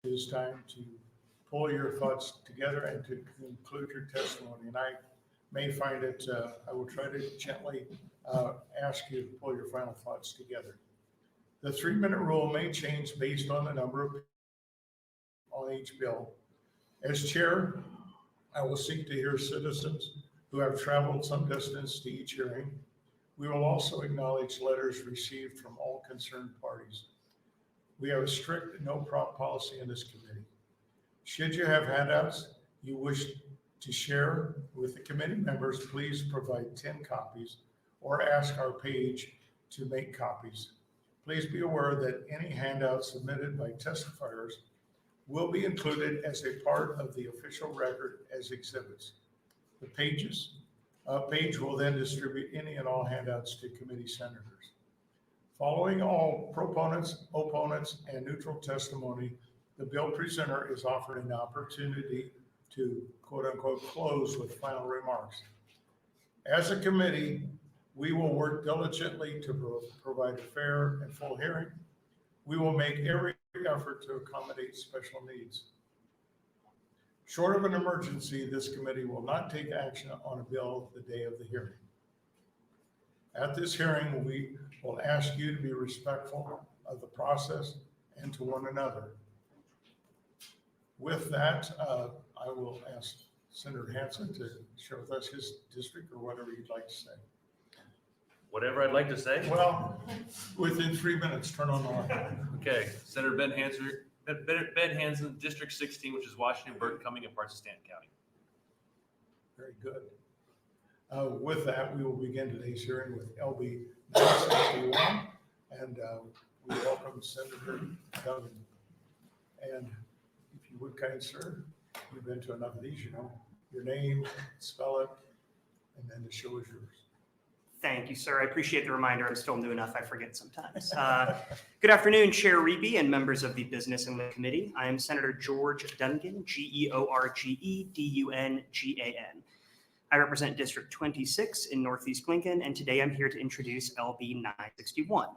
It is time to pull your thoughts together and to conclude your testimony. And I may find it, I will try to gently ask you to pull your final thoughts together. The 3-minute rule may change based on the number of on each bill. As chair, I will seek to hear citizens who have traveled some distance to each hearing. We will also acknowledge letters received from all concerned parties. We have a strict no-prop policy in this committee. Should you have handouts you wish to share with the committee members, please provide 10 copies or ask our page to make copies. Please be aware that any handouts submitted by testifiers will be included as a part of the official record as exhibits. The page will then distribute any and all handouts to committee senators. Following all proponents, opponents, and neutral testimony, the bill presenter is offered an opportunity to quote unquote close with final remarks. As a committee, we will work diligently to provide a fair and full hearing. We will make every effort to accommodate special needs. Short of an emergency, this committee will not take action on a bill the day of the hearing. At this hearing, we will ask you to be respectful of the process and to one another. With that, I will ask Senator Hansen to share with us his district or whatever you'd like to say. Whatever I'd like to say. Well, within 3 minutes, turn on the light. Okay, Senator Ben Hansen, District 16, which is Washington, Burke, Cumming, and parts of Stanton County. Very good. With that, we will begin today's hearing with LB 961, and we welcome Senator Dungan. And if you would, kind sir, you've been to enough of these, you know, your name, spell it, and then the show is yours. Thank you, sir. I appreciate the reminder. I'm still new enough. I forget sometimes. Good afternoon, Chair Riepe and members of the Business and Labor Committee. I am Senator George Dungan, Georgedungan. I represent District 26 in Northeast Lincoln, and today I'm here to introduce LB 961.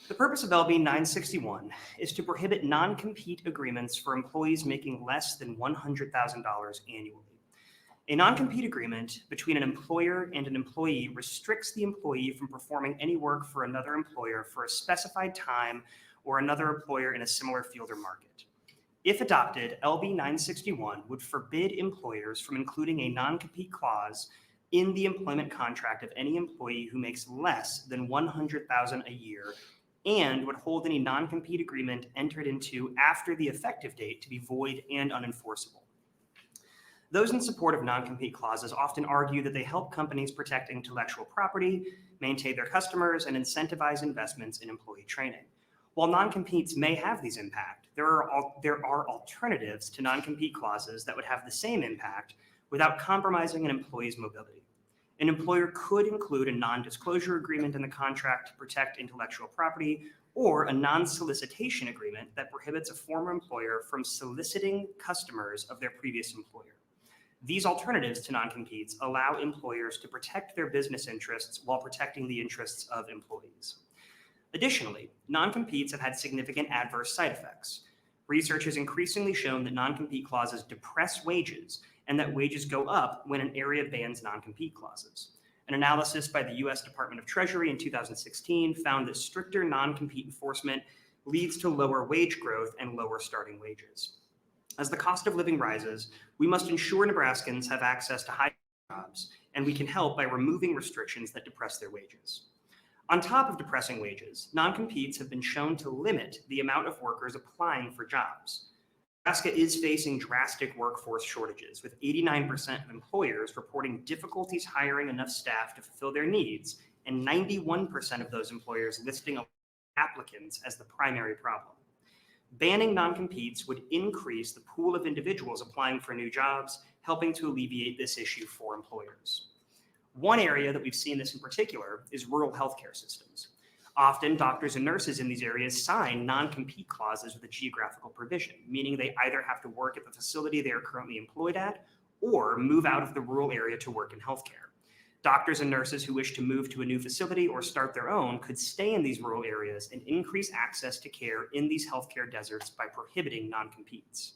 The purpose of LB 961 is to prohibit non-compete agreements for employees making less than $100,000 annually. A non-compete agreement between an employer and an employee restricts the employee from performing any work for another employer for a specified time or another employer in a similar field or market. If adopted, LB 961 would forbid employers from including a non-compete clause in the employment contract of any employee who makes less than $100,000 a year and would hold any non-compete agreement entered into after the effective date to be void and unenforceable. Those in support of non-compete clauses often argue that they help companies protect intellectual property, maintain their customers, and incentivize investments in employee training. While non-competes may have these impacts, there are alternatives to non-compete clauses that would have the same impact without compromising an employee's mobility. An employer could include a non-disclosure agreement in the contract to protect intellectual property, or a non-solicitation agreement that prohibits a former employer from soliciting customers of their previous employer. These alternatives to non-competes allow employers to protect their business interests while protecting the interests of employees. Additionally, non-competes have had significant adverse side effects. Research has increasingly shown that non-compete clauses depress wages and that wages go up when an area bans non-compete clauses. An analysis by the U.S. Department of Treasury in 2016 found that stricter non-compete enforcement leads to lower wage growth and lower starting wages. As the cost of living rises, we must ensure Nebraskans have access to high jobs, and we can help by removing restrictions that depress their wages. On top of depressing wages, non-competes have been shown to limit the amount of workers applying for jobs. Nebraska is facing drastic workforce shortages, with 89% of employers reporting difficulties hiring enough staff to fulfill their needs, and 91% of those employers listing applicants as the primary problem. Banning non-competes would increase the pool of individuals applying for new jobs, helping to alleviate this issue for employers. One area that we've seen this in particular is rural healthcare systems. Often, doctors and nurses in these areas sign non-compete clauses with a geographical provision, meaning they either have to work at the facility they are currently employed at or move out of the rural area to work in healthcare. Doctors and nurses who wish to move to a new facility or start their own could stay in these rural areas and increase access to care in these healthcare deserts by prohibiting non-competes.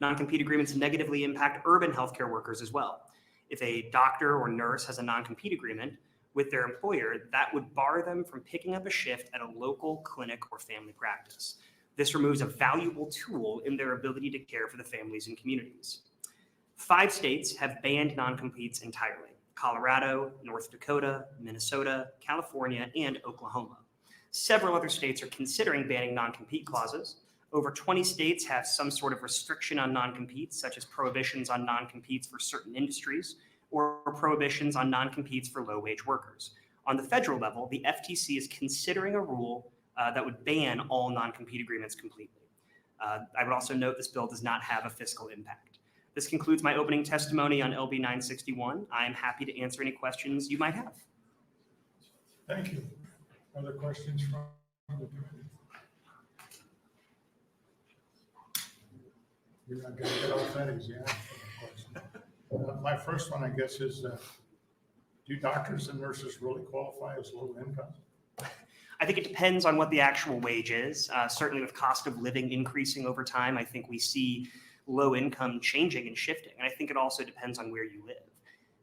Non-compete agreements negatively impact urban healthcare workers as well. If a doctor or nurse has a non-compete agreement with their employer, that would bar them from picking up a shift at a local clinic or family practice. This removes a valuable tool in their ability to care for the families and communities. 5 states have banned non-competes entirely: Colorado, North Dakota, Minnesota, California, and Oklahoma. Several other states are considering banning non-compete clauses. Over 20 states have some sort of restriction on non-competes, such as prohibitions on non-competes for certain industries or prohibitions on non-competes for low-wage workers. On the federal level, the FTC is considering a rule that would ban all non-compete agreements completely. I would also note this bill does not have a fiscal impact. This concludes my opening testimony on LB 961. I am happy to answer any questions you might have. Thank you. Other questions from the committee? You're not going to get off that easy. My first one, I guess, is do doctors and nurses really qualify as low income? I think it depends on what the actual wage is. Certainly with cost of living increasing over time, I think we see low income changing and shifting. And I think it also depends on where you live.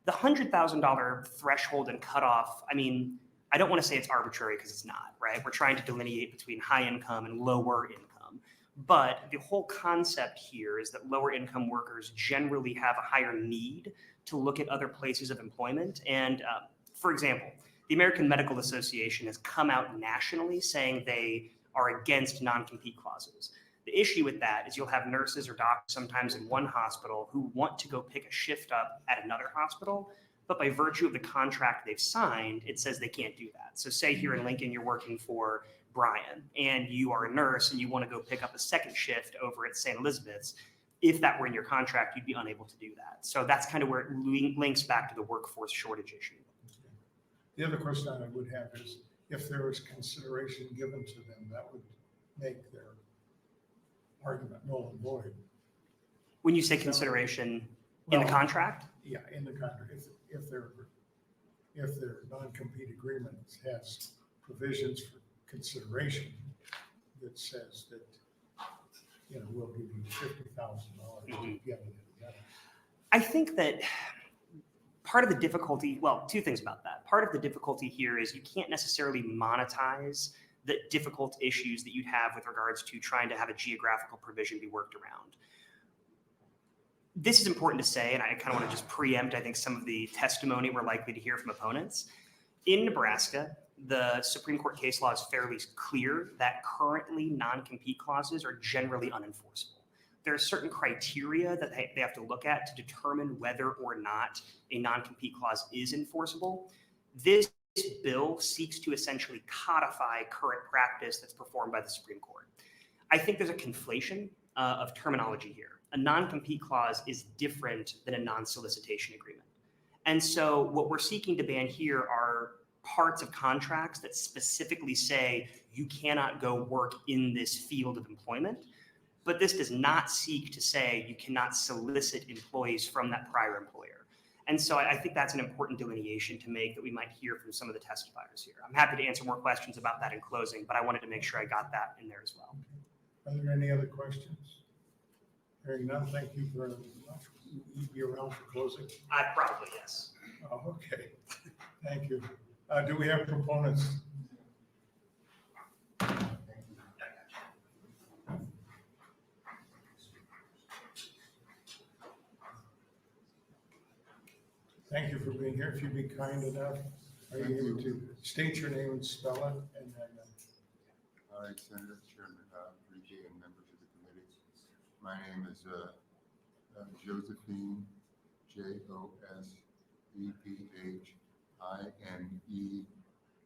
The $100,000 threshold and cutoff, I mean, I don't want to say it's arbitrary because it's not, right? We're trying to delineate between high income and lower income. But the whole concept here is that lower income workers generally have a higher need to look at other places of employment. And for example, the American Medical Association has come out nationally saying they are against non-compete clauses. The issue with that is you'll have nurses or doctors sometimes in one hospital who want to go pick a shift up at another hospital, but by virtue of the contract they've signed, it says they can't do that. So say here in Lincoln, you're working for Brian and you are a nurse and you want to go pick up a second shift over at St. Elizabeth's. If that were in your contract, you'd be unable to do that. So that's kind of where it links back to the workforce shortage issue. The other question I would have is if there was consideration given to them, that would make their argument null and void. When you say consideration in the contract? Yeah, in the contract. If their non-compete agreement has provisions for consideration that says that, you know, we'll give you $50,000 to get it. I think that part of the difficulty, well, 2 things about that. Part of the difficulty here is you can't necessarily monetize the difficult issues that you'd have with regards to trying to have a geographical provision be worked around. This is important to say, and I kind of want to just preempt, I think, some of the testimony we're likely to hear from opponents. In Nebraska, the Supreme Court case law is fairly clear that currently non-compete clauses are generally unenforceable. There are certain criteria that they have to look at to determine whether or not a non-compete clause is enforceable. This bill seeks to essentially codify current practice that's performed by the Supreme Court. I think there's a conflation of terminology here. A non-compete clause is different than a non-solicitation agreement. And so what we're seeking to ban here are parts of contracts that specifically say you cannot go work in this field of employment. But this does not seek to say you cannot solicit employees from that prior employer. And so I think that's an important delineation to make that we might hear from some of the testifiers here. I'm happy to answer more questions about that in closing, but I wanted to make sure I got that in there as well. Are there any other questions? Hearing none, thank you very much. Will you be around for closing? Probably, yes. Oh, okay. Thank you. Do we have proponents? Thank you for being here. If you'd be kind enough, are you able to state your name and spell it? And then, All right, Senator, Chairman, Riepe, and members of the committee. My name is Josephine, Josephine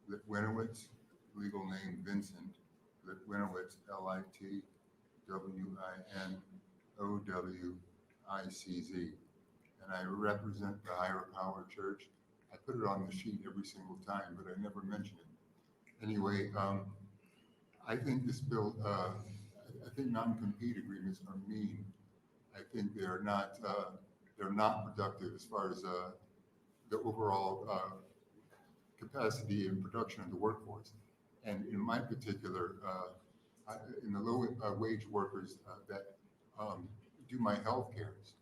Litwinowitz, legal name Vincent Litwinowitz, Litwinowicz. And I represent the Higher Power Church. I put it on the sheet every single time, but I never mention it. Anyway, I think this bill, I think non-compete agreements are mean. I think they're not productive as far as the overall capacity and production of the workforce. And in my particular, in the low wage workers that do my health cares.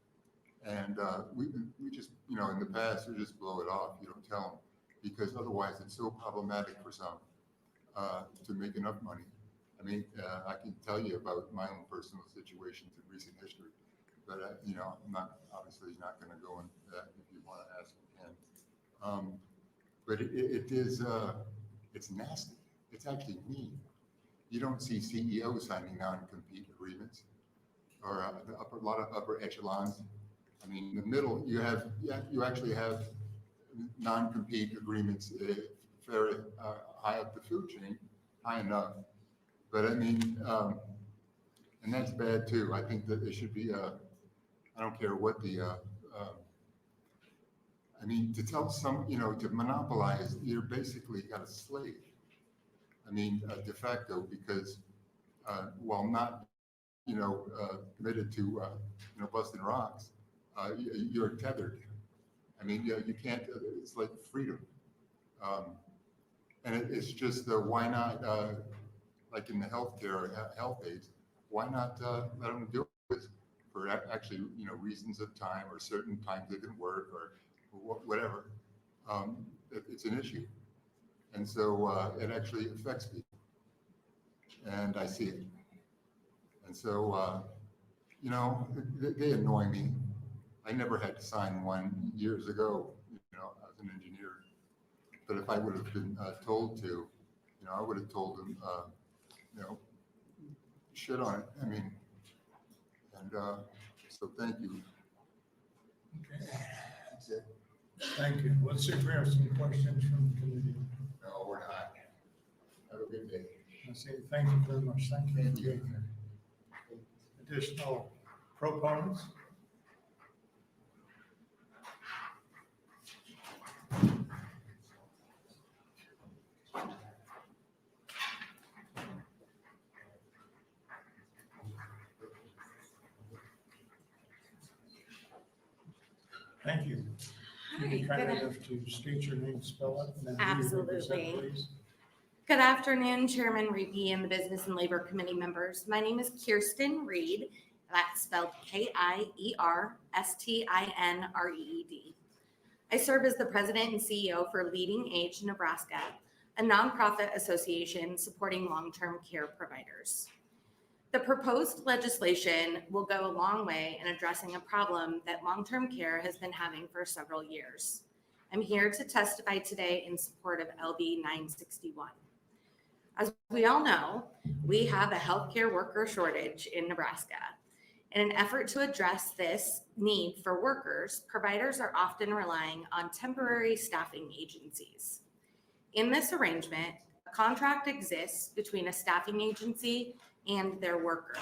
And we just, in the past, we just blow it off. You don't tell them, because otherwise it's so problematic for some to make enough money. I mean, I can tell you about my own personal situations in recent history, but I'm obviously not going to go into that. If you want to ask, you can. But it is, it's nasty. It's actually mean. You don't see CEOs signing non-compete agreements, or a lot of upper echelons. I mean, in the middle, you actually have non-compete agreements very high up the food chain, high enough. But I mean, and that's bad too. I think that there should be I don't care what the, I mean, to tell some, to monopolize, you're basically got a slave. I mean, de facto, because while not, committed to, busting rocks, you're tethered. I mean, you can't, it's like freedom. And it's just, why not, like in the healthcare, health aides, why not let them do it for actually, reasons of time, or certain times they can work, or whatever. It's an issue. And so it actually affects people. And I see it. And so, they annoy me. I never had to sign one years ago, as an engineer. But if I would have been told to, I would have told them, shit on it. I mean, and so thank you. Okay, That's it. thank you. Let's see if we have some questions from the committee. No, we're not. Have a good day. I say thank you very much. Thank you for being here. Additional proponents? Thank you. You'd be kind enough to state your name, spell it, and then who you represent, Absolutely. please. Good afternoon, Chairman Riepe and the Business and Labor Committee members. My name is Kirsten Reed. That's spelled Kierstinreed. I serve as the president and CEO for Leading Age Nebraska, a nonprofit association supporting long-term care providers. The proposed legislation will go a long way in addressing a problem that long-term care has been having for several years. I'm here to testify today in support of LB 961. As we all know, we have a healthcare worker shortage in Nebraska. In an effort to address this need for workers, providers are often relying on temporary staffing agencies. In this arrangement, a contract exists between a staffing agency and their worker,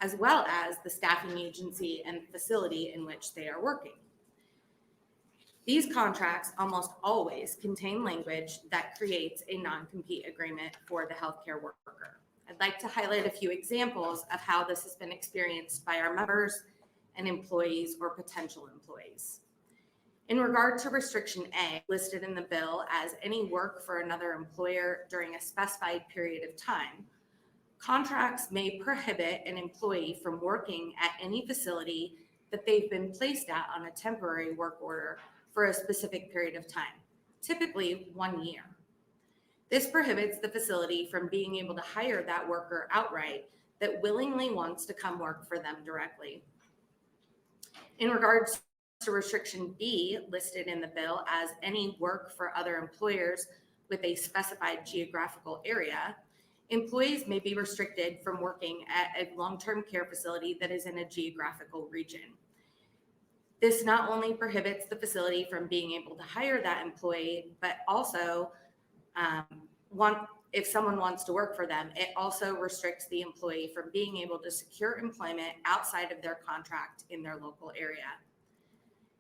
as well as the staffing agency and facility in which they are working. These contracts almost always contain language that creates a non-compete agreement for the healthcare worker. I'd like to highlight a few examples of how this has been experienced by our members and employees or potential employees. In regard to restriction A, listed in the bill as any work for another employer during a specified period of time, contracts may prohibit an employee from working at any facility that they've been placed at on a temporary work order for a specific period of time, typically 1 year. This prohibits the facility from being able to hire that worker outright that willingly wants to come work for them directly. In regards to restriction B, listed in the bill as any work for other employers with a specified geographical area, employees may be restricted from working at a long-term care facility that is in a geographical region. This not only prohibits the facility from being able to hire that employee, but also if someone wants to work for them, it also restricts the employee from being able to secure employment outside of their contract in their local area.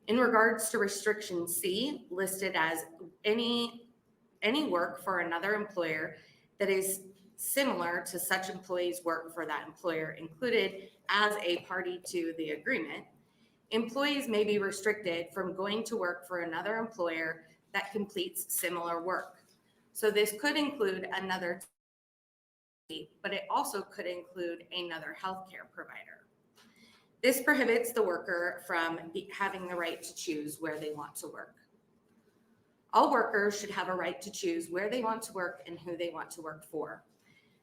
In regards to restriction C, listed as any work for another employer that is similar to such employees' work for that employer included as a party to the agreement, Employees may be restricted from going to work for another employer that completes similar work. So this could include another, but it also could include another healthcare provider. This prohibits the worker from having the right to choose where they want to work. All workers should have a right to choose where they want to work and who they want to work for.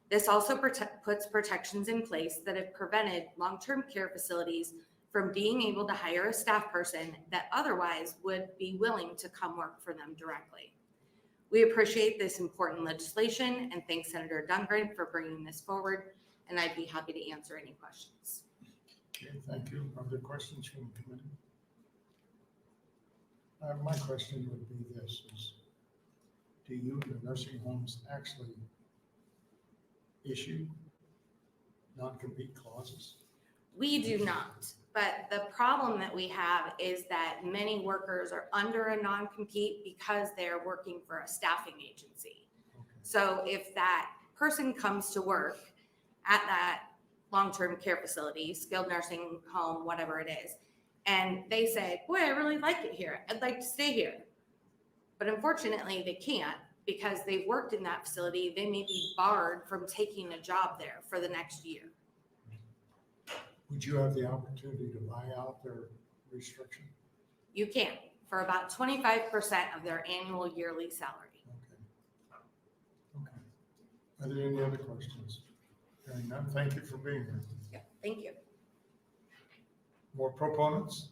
This also puts protections in place that have prevented long-term care facilities from being able to hire a staff person that otherwise would be willing to come work for them directly. We appreciate this important legislation and thank Senator Dungan for bringing this forward, and I'd be happy to answer any questions. Okay, thank you. Are there questions from the committee? My question would be this, is do you in the nursing homes actually issue non-compete clauses? We do not, but the problem that we have is that many workers are under a non-compete because they're working for a staffing agency. Okay. So if that person comes to work at that long-term care facility, skilled nursing home, whatever it is, and they say, boy, I really like it here. I'd like to stay here. But unfortunately, they can't because they've worked in that facility. They may be barred from taking a job there for the next year. Would you have the opportunity to buy out their restriction? You can for about 25% of their annual yearly salary. Okay. Okay. Are there any other questions? Hearing none, thank you for being here. Yeah, thank you. More proponents?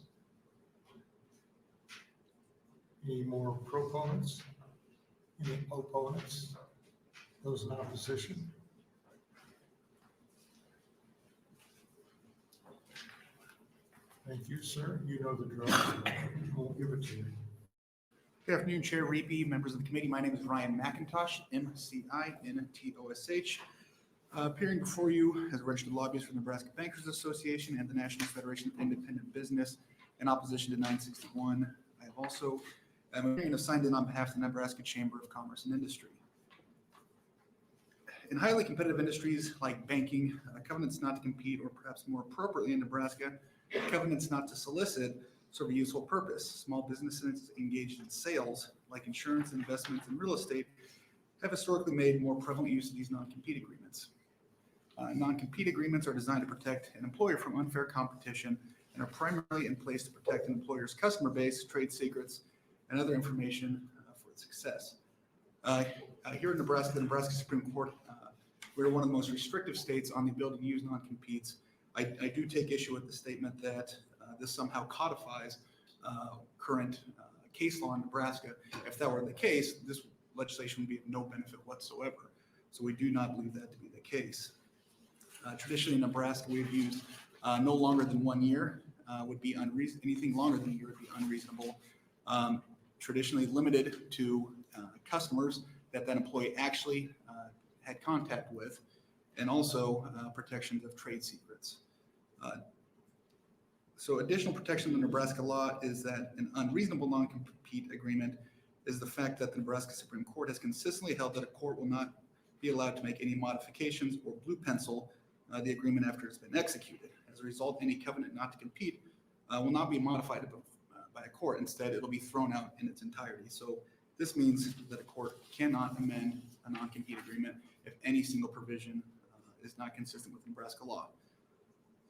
Any more proponents? Any opponents? Those in opposition? Thank you, sir. You know the drill. We'll give it to you. Good afternoon, Chair Riepe, members of the committee. My name is Ryan McIntosh, MCINTOSH. Appearing before you as a registered lobbyist for the Nebraska Bankers Association and the National Federation of Independent Business in opposition to 961. I have also am signed in on behalf of the Nebraska Chamber of Commerce and Industry. In highly competitive industries like banking, covenants not to compete, or perhaps more appropriately in Nebraska, covenants not to solicit, serve a useful purpose. Small businesses engaged in sales, like insurance, investments, and real estate, have historically made more prevalent use of these non-compete agreements. Non-compete agreements are designed to protect an employer from unfair competition and are primarily in place to protect an employer's customer base, trade secrets, and other information for its success. Here in Nebraska, the Nebraska Supreme Court, we're one of the most restrictive states on the ability to use non-competes. I do take issue with the statement that this somehow codifies current case law in Nebraska. If that were the case, this legislation would be of no benefit whatsoever. So we do not believe that to be the case. Traditionally in Nebraska, we've used no longer than 1 year would be unreasonable. Anything longer than a year would be unreasonable. Traditionally limited to customers that employee actually had contact with, and also protections of trade secrets. So additional protection in the Nebraska law is that an unreasonable non-compete agreement is the fact that the Nebraska Supreme Court has consistently held that a court will not be allowed to make any modifications or blue pencil the agreement after it's been executed. As a result, any covenant not to compete will not be modified by a court. Instead, it'll be thrown out in its entirety. So this means that a court cannot amend a non-compete agreement if any single provision is not consistent with Nebraska law.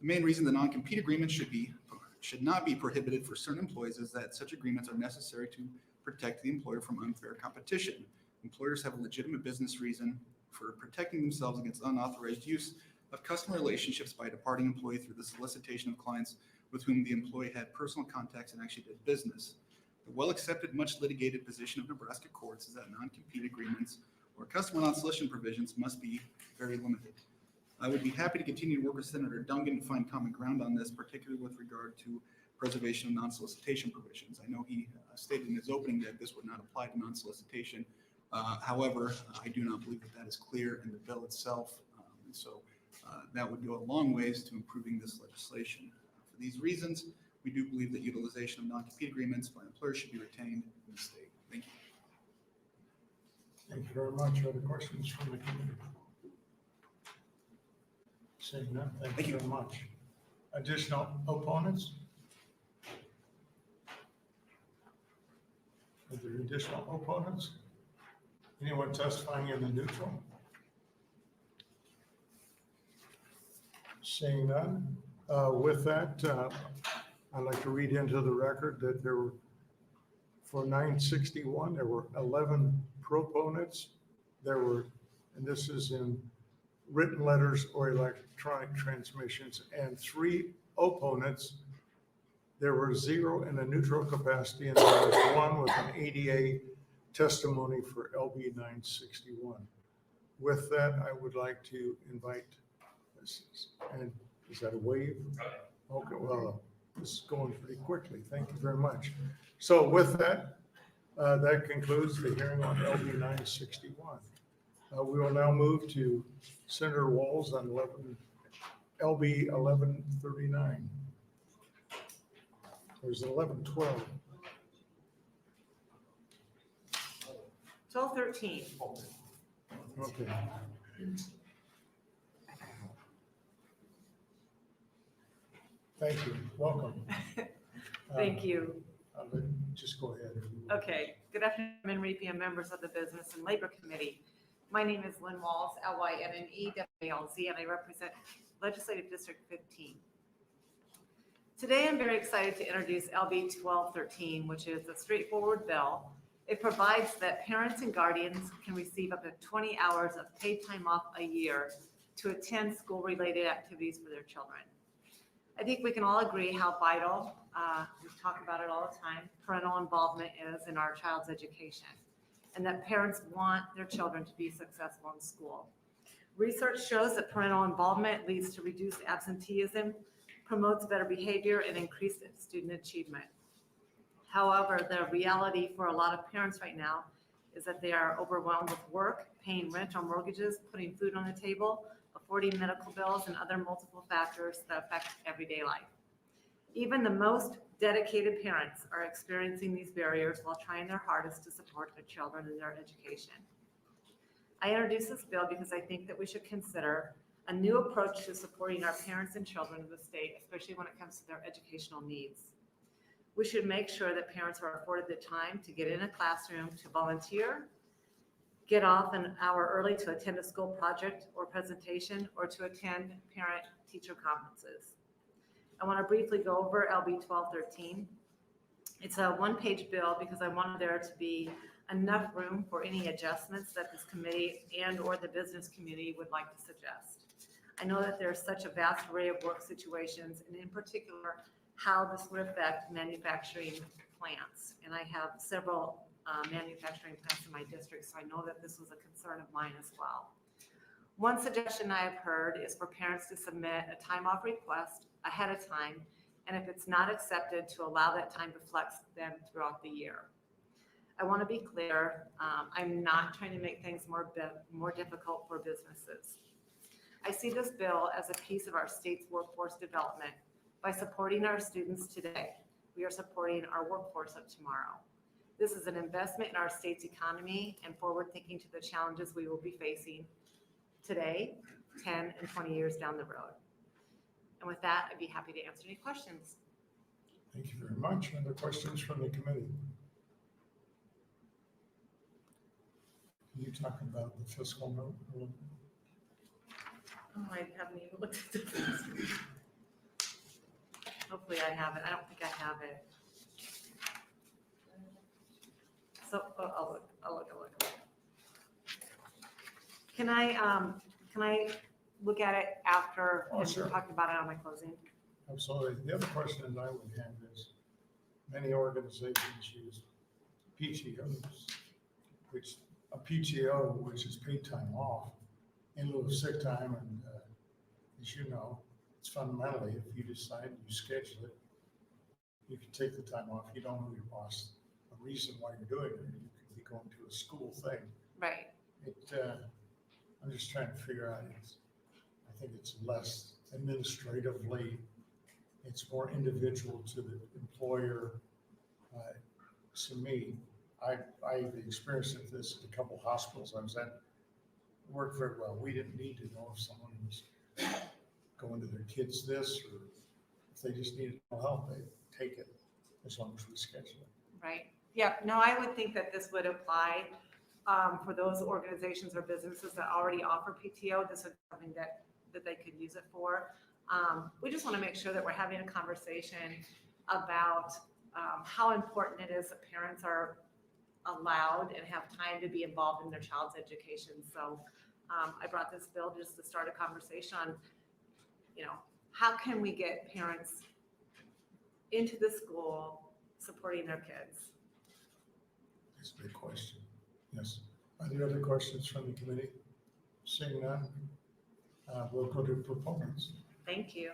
The main reason the non-compete agreement should not be prohibited for certain employees is that such agreements are necessary to protect the employer from unfair competition. Employers have a legitimate business reason for protecting themselves against unauthorized use of customer relationships by a departing employee through the solicitation of clients with whom the employee had personal contacts and actually did business. The well-accepted, much litigated position of Nebraska courts is that non-compete agreements or customer non-solicitation provisions must be very limited. I would be happy to continue to work with Senator Dungan to find common ground on this, particularly with regard to preservation of non-solicitation provisions. I know he stated in his opening that this would not apply to non-solicitation. However, I do not believe that that is clear in the bill itself. And so that would go a long ways to improving this legislation. For these reasons, we do believe that utilization of non-compete agreements by employers should be retained in the state. Thank you. Thank you very much. Other questions from the committee? Seeing none, thank you very much. Additional opponents? there additional opponents? Anyone testifying in the neutral? Seeing none. With that, I'd like to read into the record that there were, for 961, there were 11 proponents. There were, and this is in written letters or electronic transmissions, and 3 opponents. There were 0 in a neutral capacity, and there was 1 with an ADA testimony for LB 961. With that, I would like to invite, and is that a wave? Okay, well, this is going pretty quickly. Thank you very much. So with that, that concludes the hearing on LB 961. We will now move to Senator Walz on LB 1139. There's 1112. 1213. Okay. Thank you. Welcome. Thank you. Just go ahead. Okay. Good afternoon, Riepe and members of the Business and Labor Committee. My name is Lynn Walz, Lynnewalz, and I represent Legislative District 15. Today, I'm very excited to introduce LB 1213, which is a straightforward bill. It provides that parents and guardians can receive up to 20 hours of paid time off a year to attend school-related activities for their children. I think we can all agree how vital, we talk about it all the time, parental involvement is in our child's education, and that parents want their children to be successful in school. Research shows that parental involvement leads to reduced absenteeism, promotes better behavior, and increased student achievement. However, the reality for a lot of parents right now is that they are overwhelmed with work, paying rent or mortgages, putting food on the table, affording medical bills, and other multiple factors that affect everyday life. Even the most dedicated parents are experiencing these barriers while trying their hardest to support their children in their education. I introduced this bill because I think that we should consider a new approach to supporting our parents and children in the state, especially when it comes to their educational needs. We should make sure that parents are afforded the time to get in a classroom, to volunteer, get off an hour early to attend a school project or presentation, or to attend parent-teacher conferences. I want to briefly go over LB 1213. It's a one-page bill because I wanted there to be enough room for any adjustments that this committee and or the business community would like to suggest. I know that there's such a vast array of work situations, and in particular, how this would affect manufacturing plants. And I have several manufacturing plants in my district, so I know that this was a concern of mine as well. One suggestion I have heard is for parents to submit a time off request ahead of time, and if it's not accepted, to allow that time to flex them throughout the year. I want to be clear, I'm not trying to make things more difficult for businesses. I see this bill as a piece of our state's workforce development. By supporting our students today, we are supporting our workforce of tomorrow. This is an investment in our state's economy and forward thinking to the challenges we will be facing today, 10 and 20 years down the road. And with that, I'd be happy to answer any questions. Thank you very much. Other questions from the committee? Can you talk about the fiscal note? Oh, I haven't even looked at this. Hopefully I have it. I don't think I have it. So I'll look. Can I look at it after Oh, sure. talk about it on my closing? Absolutely. The other question that I would have is, many organizations use PTOs, which a PTO, which is paid time off in lieu of sick time, and as you know, it's fundamentally, if you decide you schedule it, you can take the time off. You don't know your boss, the reason why you're doing it. You could be going to a school thing. Right. I'm just trying to figure out, I think it's less administratively, it's more individual to the employer. To me, I've experienced this at a couple hospitals I was at, worked very well. We didn't need to know if someone was going to their kids this, or if they just needed help, they take it as long as we schedule it. Right. Yeah, no, I would think that this would apply for those organizations or businesses that already offer PTO. This would be something that they could use it for. We just want to make sure that we're having a conversation about how important it is that parents are allowed and have time to be involved in their child's education. So I brought this bill just to start a conversation on, how can we get parents into the school supporting their kids? That's a big question. Yes. Are there other questions from the committee? Seeing none, we'll go to proponents. Thank you.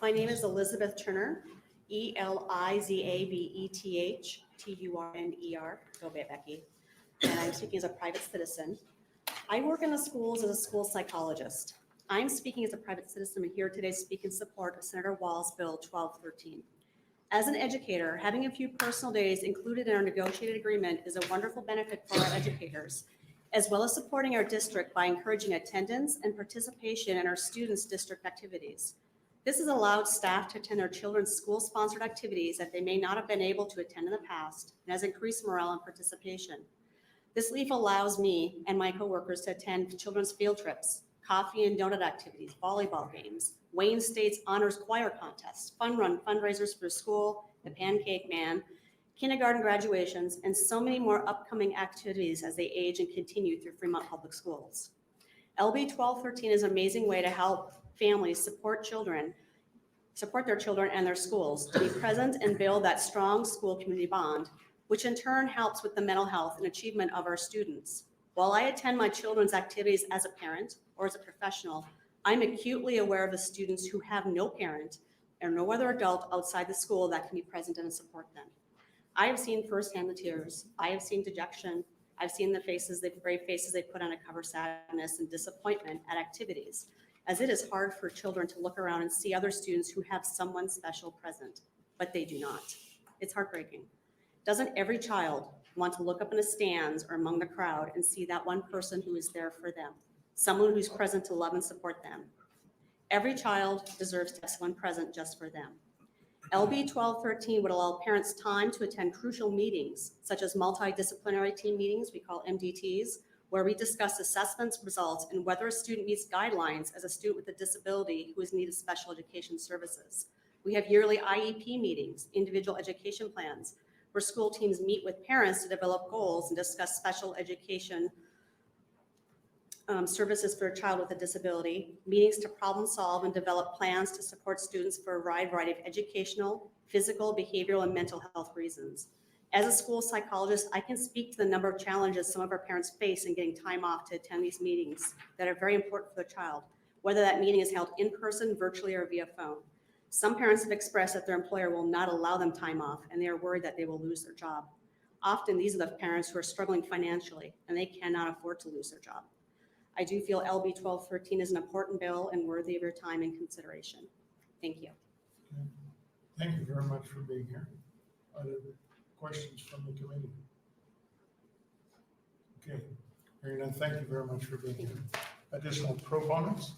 My name is Elizabeth Turner, Elizabeth Turner. Go back, Becky. And I'm speaking as a private citizen. I work in the schools as a school psychologist. I'm speaking as a private citizen and here today to speak in support of Senator Walz' Bill 1213. As an educator, having a few personal days included in our negotiated agreement is a wonderful benefit for our educators, as well as supporting our district by encouraging attendance and participation in our students' district activities. This has allowed staff to attend their children's school-sponsored activities that they may not have been able to attend in the past, and has increased morale and participation. This leave allows me and my coworkers to attend children's field trips, coffee and donut activities, volleyball games, Wayne State's honors choir contests, fun run fundraisers for school, the Pancake Man, kindergarten graduations, and so many more upcoming activities as they age and continue through Fremont Public Schools. LB 1213 is an amazing way to help families support their children and their schools, to be present and build that strong school community bond, which in turn helps with the mental health and achievement of our students. While I attend my children's activities as a parent or as a professional, I'm acutely aware of the students who have no parent or no other adult outside the school that can be present and support them. I have seen firsthand the tears. I have seen dejection. I've seen the faces, the brave faces they put on to cover sadness and disappointment at activities, as it is hard for children to look around and see other students who have someone special present, but they do not. It's heartbreaking. Doesn't every child want to look up in the stands or among the crowd and see that one person who is there for them, someone who's present to love and support them? Every child deserves to have someone present just for them. LB 1213 would allow parents time to attend crucial meetings, such as multidisciplinary team meetings, we call MDTs, where we discuss assessments, results, and whether a student meets guidelines as a student with a disability who is in need of special education services. We have yearly IEP meetings, individual education plans, where school teams meet with parents to develop goals and discuss special education services for a child with a disability, meetings to problem solve and develop plans to support students for a wide variety of educational, physical, behavioral, and mental health reasons. As a school psychologist, I can speak to the number of challenges some of our parents face in getting time off to attend these meetings that are very important for their child, whether that meeting is held in person, virtually, or via phone. Some parents have expressed that their employer will not allow them time off, and they are worried that they will lose their job. Often, these are the parents who are struggling financially, and they cannot afford to lose their job. I do feel LB 1213 is an important bill and worthy of your time and consideration. Thank you. Okay. Thank you very much for being here. Other questions from the committee? Okay, hearing none, thank you very much for being here. Additional proponents?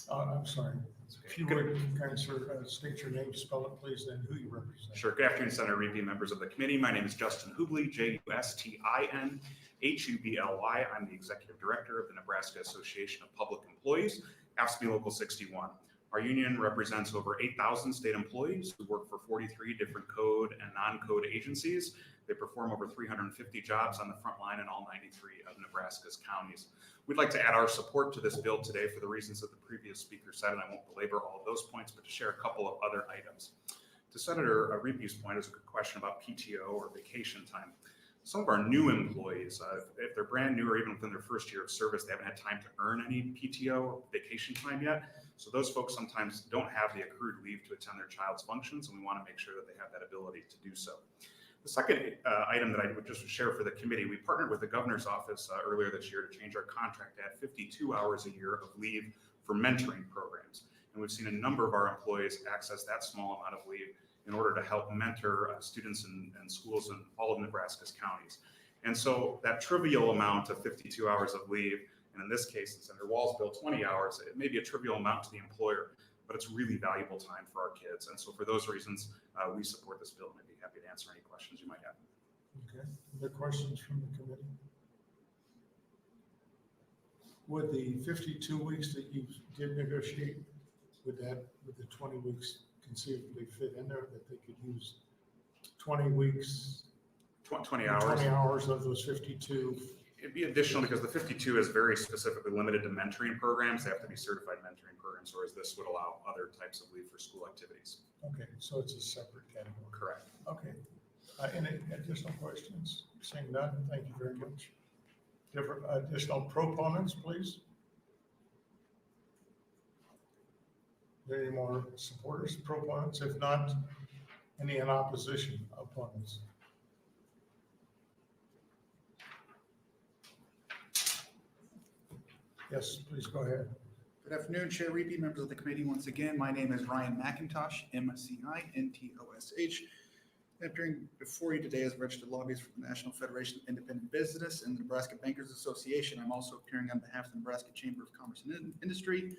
I'm sorry. If you would, kind sir, state your name, spell it please, then who you represent. Sure. Good afternoon, Senator Riepe, members of the committee. My name is Justin Hubley, Justin Hubly. I'm the Executive Director of the Nebraska Association of Public Employees, AFSCME Local 61. Our union represents over 8,000 state employees who work for 43 different code and non-code agencies. They perform over 350 jobs on the front line in all 93 of Nebraska's counties. We'd like to add our support to this bill today for the reasons that the previous speaker said, and I won't belabor all of those points, but to share a couple of other items. To Senator Riepe's point, is a good question about PTO or vacation time. Some of our new employees, if they're brand new or even within their first year of service, they haven't had time to earn any PTO or vacation time yet. So those folks sometimes don't have the accrued leave to attend their child's functions, and we want to make sure that they have that ability to do so. The second item that I would just share for the committee, we partnered with the governor's office earlier this year to change our contract to add 52 hours a year of leave for mentoring programs. And we've seen a number of our employees access that small amount of leave in order to help mentor students and schools in all of Nebraska's counties. And so that trivial amount of 52 hours of leave, and in this case, it's under Walz bill 20 hours, it may be a trivial amount to the employer, but it's really valuable time for our kids. And so for those reasons, we support this bill, and I'd be happy to answer any questions you might have. Okay, other questions from the committee? Would the 52 weeks that you did negotiate, would the 20 weeks conceivably fit in there, that they could use 20 weeks? 20 hours. 20 hours of those 52? It'd be additional because the 52 is very specifically limited to mentoring programs. They have to be certified mentoring programs, whereas this would allow other types of leave for school activities. Okay, so it's a separate category. Correct. Okay. Any additional questions? Seeing none, thank you very much. Different additional proponents, please. Are there any more supporters, proponents? If not, any in opposition, opponents? Yes, please go ahead. Good afternoon, Chair Riepe, members of the committee. Once again, my name is Ryan McIntosh, MCINTOSH. I'm appearing before you today as a registered lobbyist for the National Federation of Independent Business and the Nebraska Bankers Association. I'm also appearing on behalf of the Nebraska Chamber of Commerce and Industry,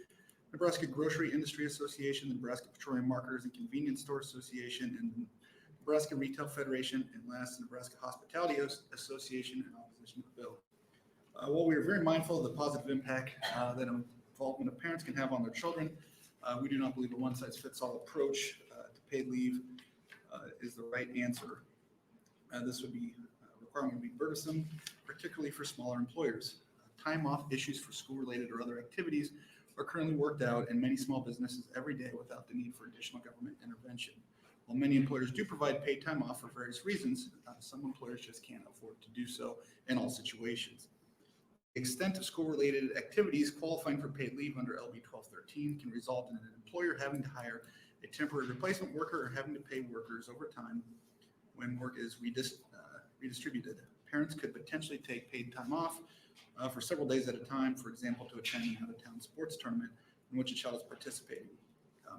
Nebraska Grocery Industry Association, the Nebraska Petroleum Marketers and Convenience Store Association, and the Nebraska Retail Federation, and last, the Nebraska Hospitality Association in opposition to the bill. While we are very mindful of the positive impact that involvement of parents can have on their children, we do not believe a one-size-fits-all approach to paid leave is the right answer. This would be requirement would be burdensome, particularly for smaller employers. Time off issues for school-related or other activities are currently worked out in many small businesses every day without the need for additional government intervention. While many employers do provide paid time off for various reasons, some employers just can't afford to do so in all situations. The extent of school-related activities qualifying for paid leave under LB 1213 can result in an employer having to hire a temporary replacement worker or having to pay workers overtime when work is redistributed. Parents could potentially take paid time off for several days at a time, for example, to attend an out-of-town sports tournament in which a child is participating.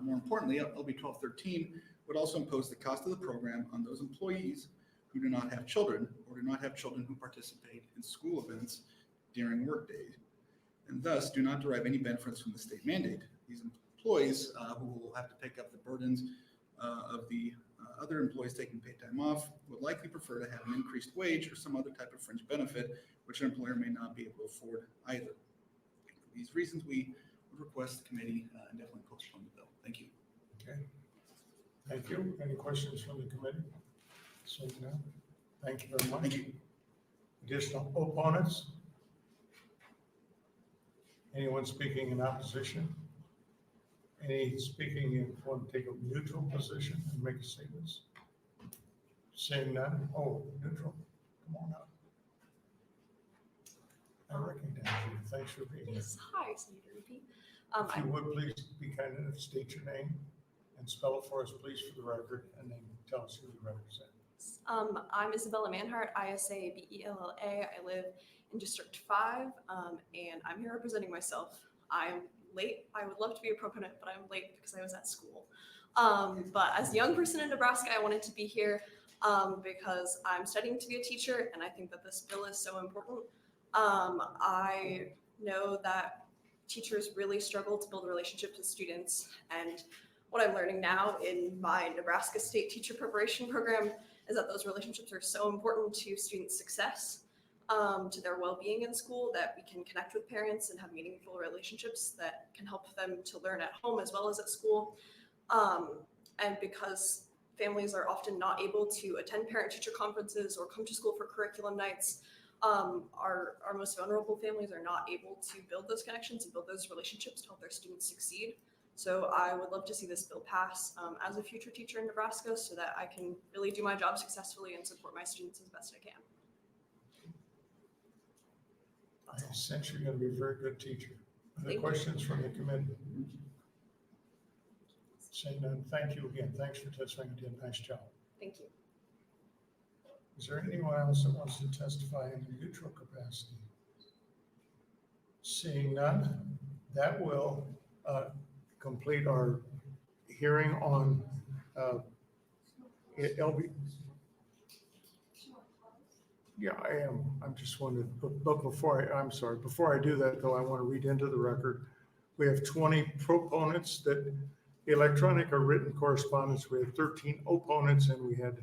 More importantly, LB 1213 would also impose the cost of the program on those employees who do not have children or do not have children who participate in school events during workdays, and thus do not derive any benefits from the state mandate. These employees who will have to pick up the burdens of the other employees taking paid time off would likely prefer to have an increased wage or some other type of fringe benefit, which an employer may not be able to afford either. For these reasons, we would request the committee and definitely postpone the bill. Thank you. Okay. Thank you. Any questions from the committee? So, no. Thank you very much. Thank you. Additional opponents? Anyone speaking in opposition? Any speaking in want to take a neutral position and make statements? Seeing none. Oh, neutral. Come on up. I recognize you. Thanks for being here. Yes, hi, Senator Riepe. If you would please be kind enough to state your name and spell it for us, please, for the record, and then tell us who you represent. I'm Isabella Manhart, ISA-BELLA. I live in District 5, and I'm here representing myself. I'm late. I would love to be a proponent, but I'm late because I was at school. But as a young person in Nebraska, I wanted to be here because I'm studying to be a teacher, and I think that this bill is so important. I know that teachers really struggle to build relationships with students, and what I'm learning now in my Nebraska State Teacher Preparation Program is that those relationships are so important to student success, to their well-being in school, that we can connect with parents and have meaningful relationships that can help them to learn at home as well as at school. And because families are often not able to attend parent-teacher conferences or come to school for curriculum nights, our most vulnerable families are not able to build those connections and build those relationships to help their students succeed. So I would love to see this bill pass as a future teacher in Nebraska so that I can really do my job successfully and support my students as best I can. I sense you're going to be a very good teacher. Other questions from the committee? Seeing none, thank you again. Thanks for testifying. You did a nice job. Thank you. Is there anyone else that wants to testify in a neutral capacity? Seeing none, that will complete our hearing on LB. Yeah, I am. I'm just wondering, but before before I do that though, I want to read into the record. We have 20 proponents that electronic or written correspondence. We had 13 opponents and we had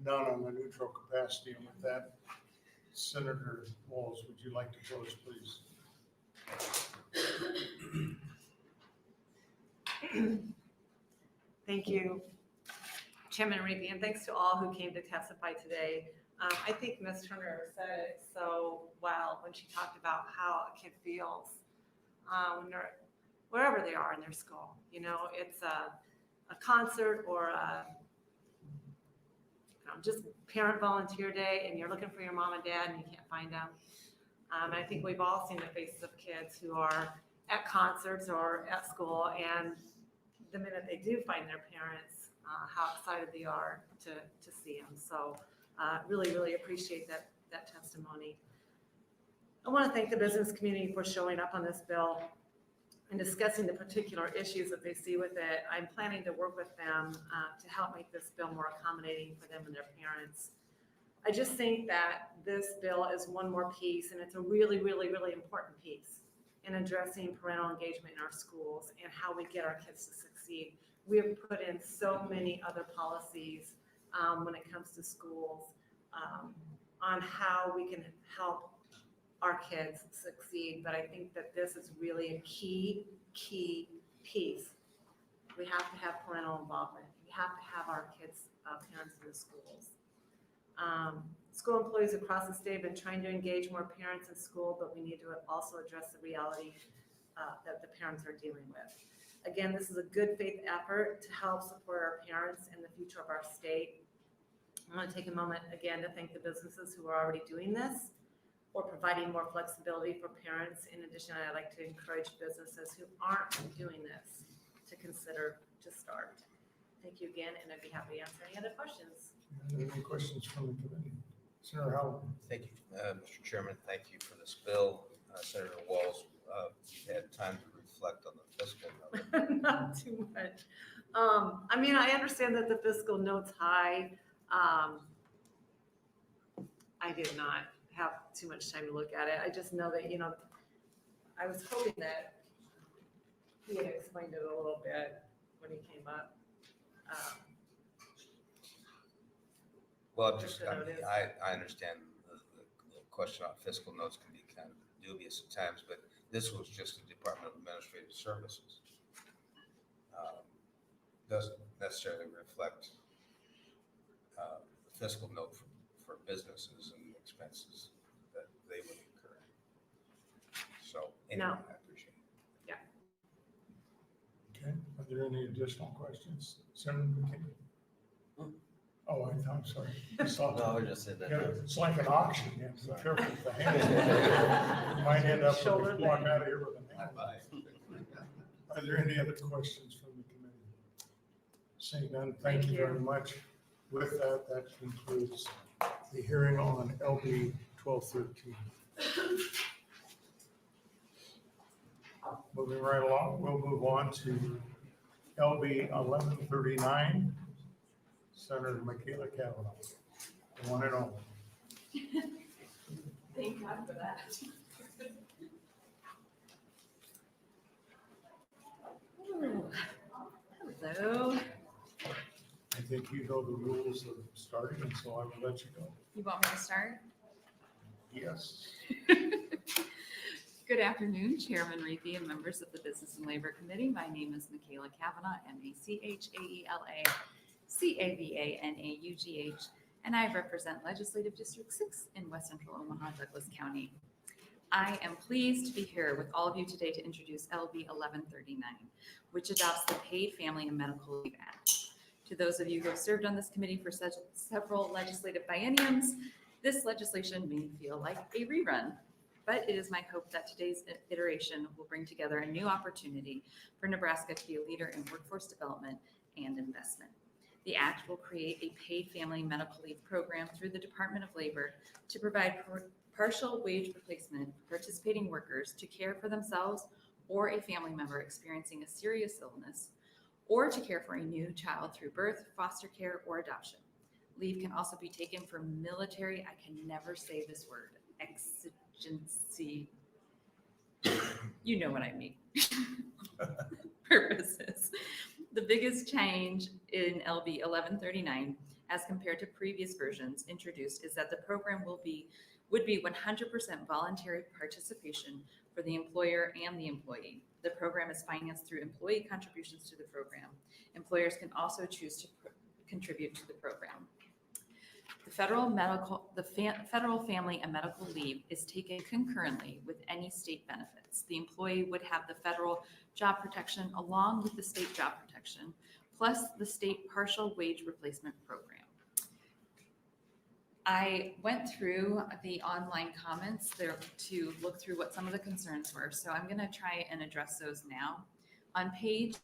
none on the neutral capacity. And with that, Senator Walz, would you like to close, please? Thank you, Chairman Riepe, and thanks to all who came to testify today. I think Ms. Turner said it so well when she talked about how a kid feels when they're wherever they are in their school. You know, it's a concert or just parent volunteer day, and you're looking for your mom and dad and you can't find them. And I think we've all seen the faces of kids who are at concerts or at school, and the minute they do find their parents, how excited they are to see them. So really, really appreciate that testimony. I want to thank the business community for showing up on this bill and discussing the particular issues that they see with it. I'm planning to work with them to help make this bill more accommodating for them and their parents. I just think that this bill is one more piece, and it's a really, really, really important piece in addressing parental engagement in our schools and how we get our kids to succeed. We have put in so many other policies when it comes to schools on how we can help our kids succeed, but I think that this is really a key piece. We have to have parental involvement. We have to have our kids' parents in the schools. School employees across the state have been trying to engage more parents in school, but we need to also address the reality that the parents are dealing with. Again, this is a good faith effort to help support our parents and the future of our state. I want to take a moment again to thank the businesses who are already doing this or providing more flexibility for parents. In addition, I'd like to encourage businesses who aren't doing this to consider to start. Thank you again, and I'd be happy to answer any other questions. Any questions from the committee? Senator Howell. Thank you, Mr. Chairman. Thank you for this bill. Senator Walz, you had time to reflect on the fiscal note. Not too much. I mean, I understand that the fiscal note's high. I did not have too much time to look at it. I just know that, you know, I was hoping that he had explained it a little bit when he came up. Well, I understand the question on fiscal notes can be kind of dubious at times, but this was just the Department of Administrative Services. Doesn't necessarily reflect the fiscal note for businesses and expenses that they would incur. So anyway, No. I appreciate it. Yeah. Okay, are there any additional questions? Senator McKinney? Oh, I'm sorry. I saw- No, I just said that. Yeah, it's like an auction. You have to be careful with the hand. You might end up Shoulder walking thing. out of here with a hand. Are there any other questions from the committee? Seeing none, thank you very much. With that, that concludes the hearing on LB 1213. Moving right along, we'll move on to LB 1139. Senator Michaela Cavanaugh, the one and only. Thank God for that. Hello. I think you know the rules of starting, and so I will let you go. You want me to start? Yes. Good afternoon, Chairman Riepe and members of the Business and Labor Committee. My name is Michaela Cavanaugh, M-A-C-H-A-E-L-A, C-A-V-A-N-A-U-G-H, and I represent Legislative District 6 in West Central Omaha, Douglas County. I am pleased to be here with all of you today to introduce LB 1139, which adopts the Paid Family and Medical Leave Act. To those of you who have served on this committee for several legislative bienniums, this legislation may feel like a rerun, but it is my hope that today's iteration will bring together a new opportunity for Nebraska to be a leader in workforce development and investment. The act will create a paid family medical leave program through the Department of Labor to provide partial wage replacement for participating workers to care for themselves or a family member experiencing a serious illness, or to care for a new child through birth, foster care, or adoption. Leave can also be taken for military, I can never say this word, exigency, you know what I mean, purposes. The biggest change in LB 1139 as compared to previous versions introduced is that the program would be 100% voluntary participation for the employer and the employee. The program is financed through employee contributions to the program. Employers can also choose to contribute to the program. The federal family and medical leave is taken concurrently with any state benefits. The employee would have the federal job protection along with the state job protection, plus the state partial wage replacement program. I went through the online comments there to look through what some of the concerns were, so I'm going to try and address those now. On page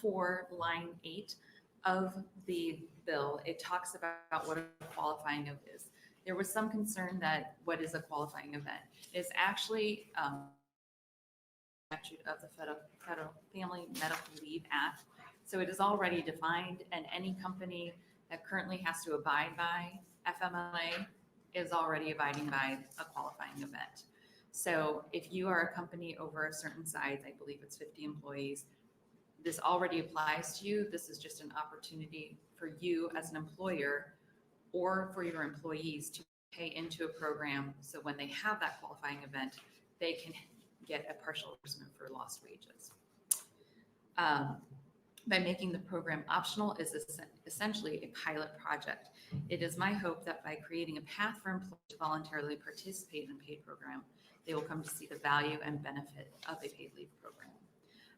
4, line 8 of the bill, it talks about what a qualifying event is. There was some concern that what is a qualifying event is actually statute of the Federal Family Medical Leave Act. So it is already defined, and any company that currently has to abide by FMLA is already abiding by a qualifying event. So if you are a company over a certain size, I believe it's 50 employees, this already applies to you. This is just an opportunity for you as an employer or for your employees to pay into a program so when they have that qualifying event, they can get a partial reimbursement for lost wages. By making the program optional is essentially a pilot project. It is my hope that by creating a path for employees to voluntarily participate in a paid program, they will come to see the value and benefit of a paid leave program.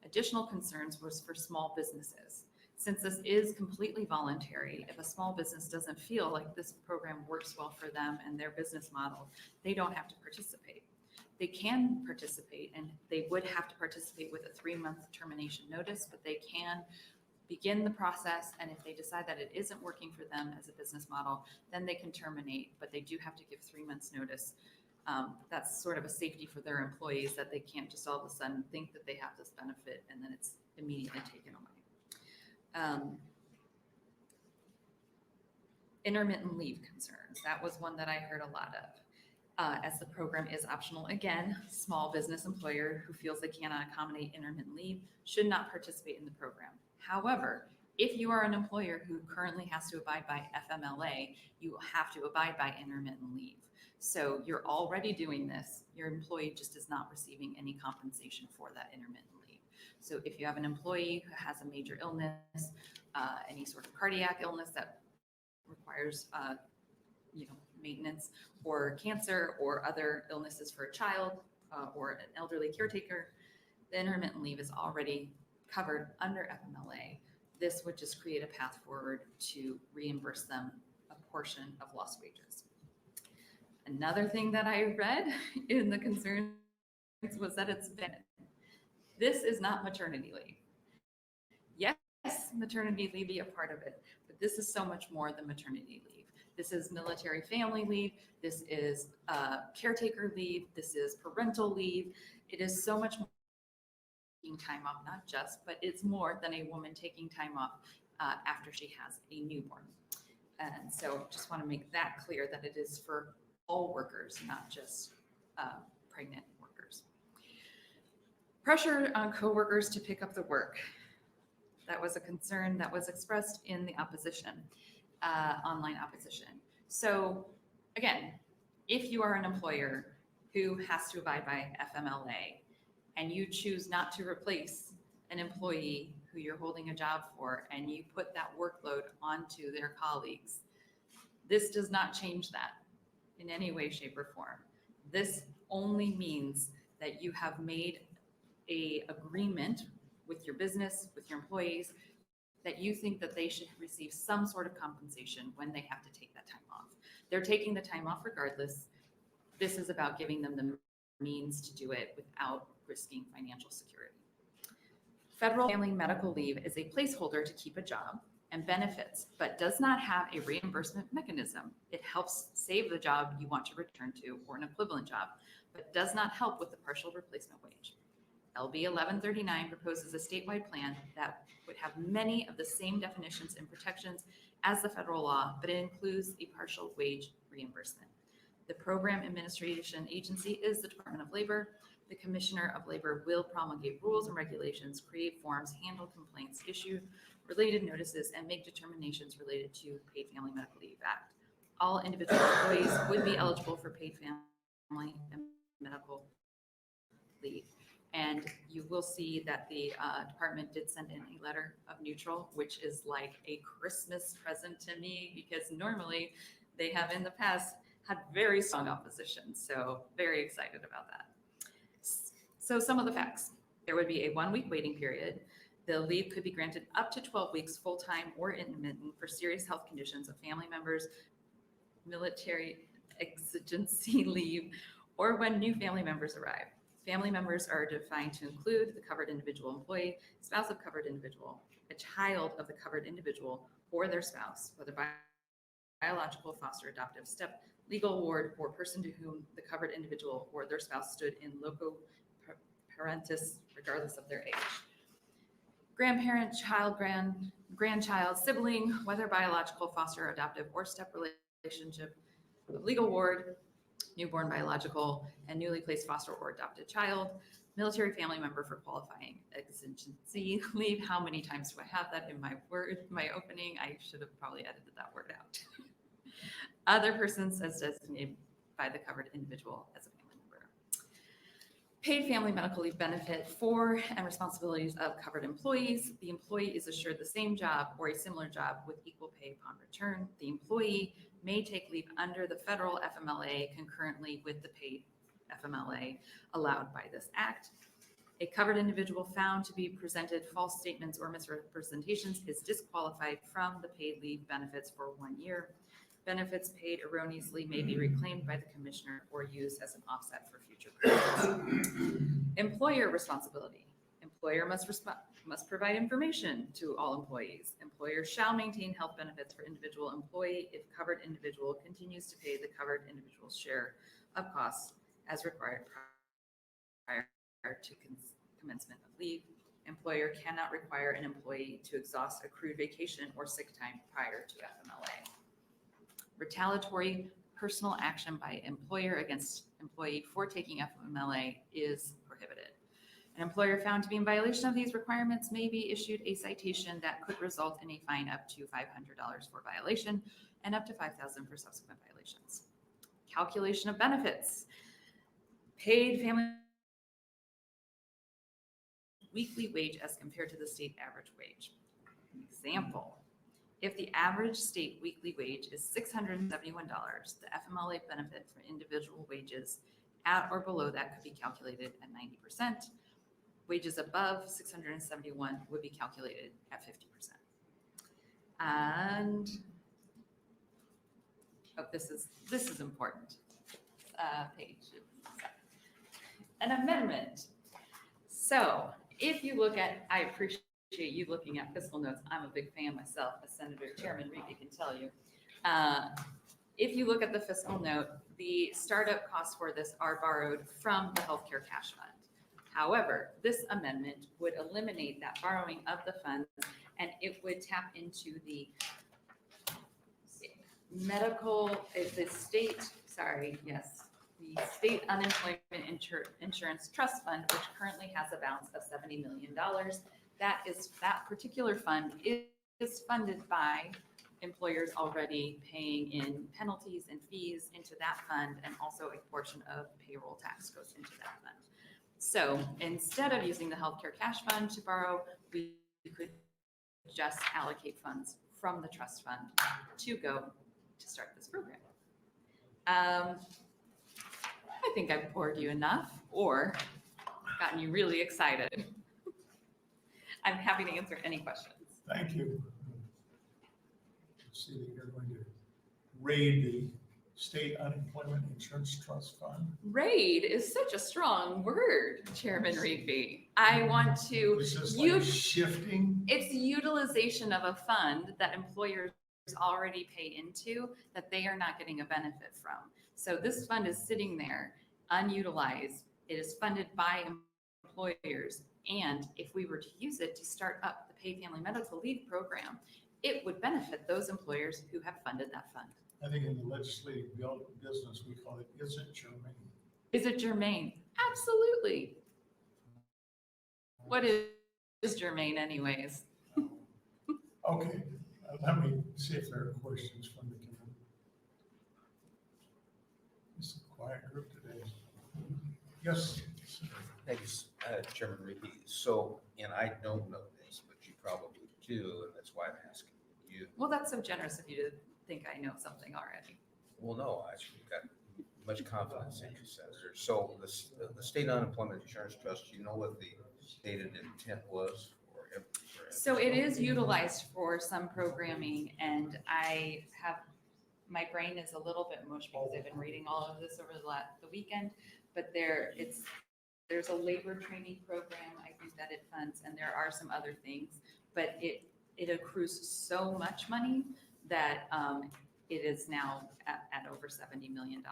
Additional concerns was for small businesses. Since this is completely voluntary, if a small business doesn't feel like this program works well for them and their business model, they don't have to participate. They can participate, and they would have to participate with a 3-month termination notice, but they can begin the process, and if they decide that it isn't working for them as a business model, then they can terminate, but they do have to give 3 months notice. That's sort of a safety for their employees, that they can't just all of a sudden think that they have this benefit and then it's immediately taken away. Intermittent leave concerns. That was one that I heard a lot of. As the program is optional, again, small business employer who feels they cannot accommodate intermittent leave should not participate in the program. However, if you are an employer who currently has to abide by FMLA, you have to abide by intermittent leave. So you're already doing this. Your employee just is not receiving any compensation for that intermittent leave. So if you have an employee who has a major illness, any sort of cardiac illness that requires maintenance, or cancer or other illnesses for a child or an elderly caretaker, the intermittent leave is already covered under FMLA. This would just create a path forward to reimburse them a portion of lost wages. Another thing that I read in the concerns was that it's benefit. This is not maternity leave. Yes, maternity leave be a part of it, but this is so much more than maternity leave. This is military family leave. This is caretaker leave. This is parental leave. It is so much more taking time off, not just, but it's more than a woman taking time off after she has a newborn. And so just want to make that clear that it is for all workers, not just pregnant workers. Pressure on coworkers to pick up the work. That was a concern that was expressed in the opposition. Online opposition. So again, if you are an employer who has to abide by FMLA and you choose not to replace an employee who you're holding a job for and you put that workload onto their colleagues, this does not change that in any way, shape, or form. This only means that you have made an agreement with your business, with your employees, that you think that they should receive some sort of compensation when they have to take that time off. They're taking the time off regardless. This is about giving them the means to do it without risking financial security. Federal family medical leave is a placeholder to keep a job and benefits, but does not have a reimbursement mechanism. It helps save the job you want to return to or an equivalent job, but does not help with the partial replacement wage. LB 1139 proposes a statewide plan that would have many of the same definitions and protections as the federal law, but it includes a partial wage reimbursement. The program administration agency is the Department of Labor. The Commissioner of Labor will promulgate rules and regulations, create forms, handle complaints, issue related notices, and make determinations related to Paid Family Medical Leave Act. All individual employees would be eligible for paid family and medical leave. And you will see that the department did send in a letter of neutral, which is like a Christmas present to me, because normally they have in the past had very strong opposition. So very excited about that. So some of the facts: there would be a 1-week waiting period. The leave could be granted up to 12 weeks full-time or intermittent for serious health conditions of family members, military exigency leave, or when new family members arrive. Family members are defined to include the covered individual employee, spouse of covered individual, a child of the covered individual or their spouse, whether biological, foster, adoptive, step, legal ward, or person to whom the covered individual or their spouse stood in loco parentis, regardless of their age. Grandparent, child, grandchild, sibling, whether biological, foster, adoptive, or step relationship, legal ward, newborn, biological, and newly placed foster or adopted child, military family member for qualifying exigency leave. How many times do I have that in my opening? I should have probably edited that word out. Other persons as designated by the covered individual as a family member. Paid family medical leave benefit for and responsibilities of covered employees. The employee is assured the same job or a similar job with equal pay upon return. The employee may take leave under the federal FMLA concurrently with the paid FMLA allowed by this act. A covered individual found to be presented false statements or misrepresentations is disqualified from the paid leave benefits for 1 year. Benefits paid erroneously may be reclaimed by the commissioner or used as an offset for future periods. Employer responsibility. Employer must provide information to all employees. Employer shall maintain health benefits for individual employee if covered individual continues to pay the covered individual's share of costs as required prior to commencement of leave. Employer cannot require an employee to exhaust accrued vacation or sick time prior to FMLA. Retaliatory personal action by employer against employee for taking FMLA is prohibited. An employer found to be in violation of these requirements may be issued a citation that could result in a fine up to $500 for violation and up to $5,000 for subsequent violations. Calculation of benefits. Paid family weekly wage as compared to the state average wage. An example: if the average state weekly wage is $671, the FMLA benefit for individual wages at or below that could be calculated at 90%. Wages above 671 would be calculated at 50%. And this is important. Page. An amendment. So if you look at, I appreciate you looking at fiscal notes. I'm a big fan myself, as Senator Chairman Riepe can tell you. If you look at the fiscal note, the startup costs for this are borrowed from the healthcare cash fund. However, this amendment would eliminate that borrowing of the funds, and it would tap into the medical, the state unemployment insurance trust fund, which currently has a balance of $70 million. That particular fund is funded by employers already paying in penalties and fees into that fund, and also a portion of payroll tax goes into that fund. So instead of using the healthcare cash fund to borrow, we could just allocate funds from the trust fund to go to start this program. I think I've bored you enough or gotten you really excited. I'm happy to answer any questions. Thank you. Let's see, you're going to raid the State Unemployment Insurance Trust Fund. Raid is such a strong word, Chairman Riepe. I want to Is this like use, shifting? it's utilization of a fund that employers already pay into that they are not getting a benefit from. So this fund is sitting there unutilized. It is funded by employers. And if we were to use it to start up the paid family medical leave program, it would benefit those employers who have funded that fund. I think in the legislative business, we call it, is it germane? Is it germane? Absolutely. What is germane anyways? Okay, let me see if there are questions from the committee. It's a quiet group today. Yes. Thank you, Chairman Riepe. So, and I don't know this, but you probably do, and that's why I'm asking you. Well, that's so generous of you to think I know something already. Well, no, I actually got much confidence in you, Senator. So the State Unemployment Insurance Trust, you know what the stated intent was? So it is utilized for some programming, and I have, my brain is a little bit mush because I've been reading all of this over the weekend, but there's a labor training program, I think that it funds, and there are some other things, but it accrues so much money that it is now at over $70 million.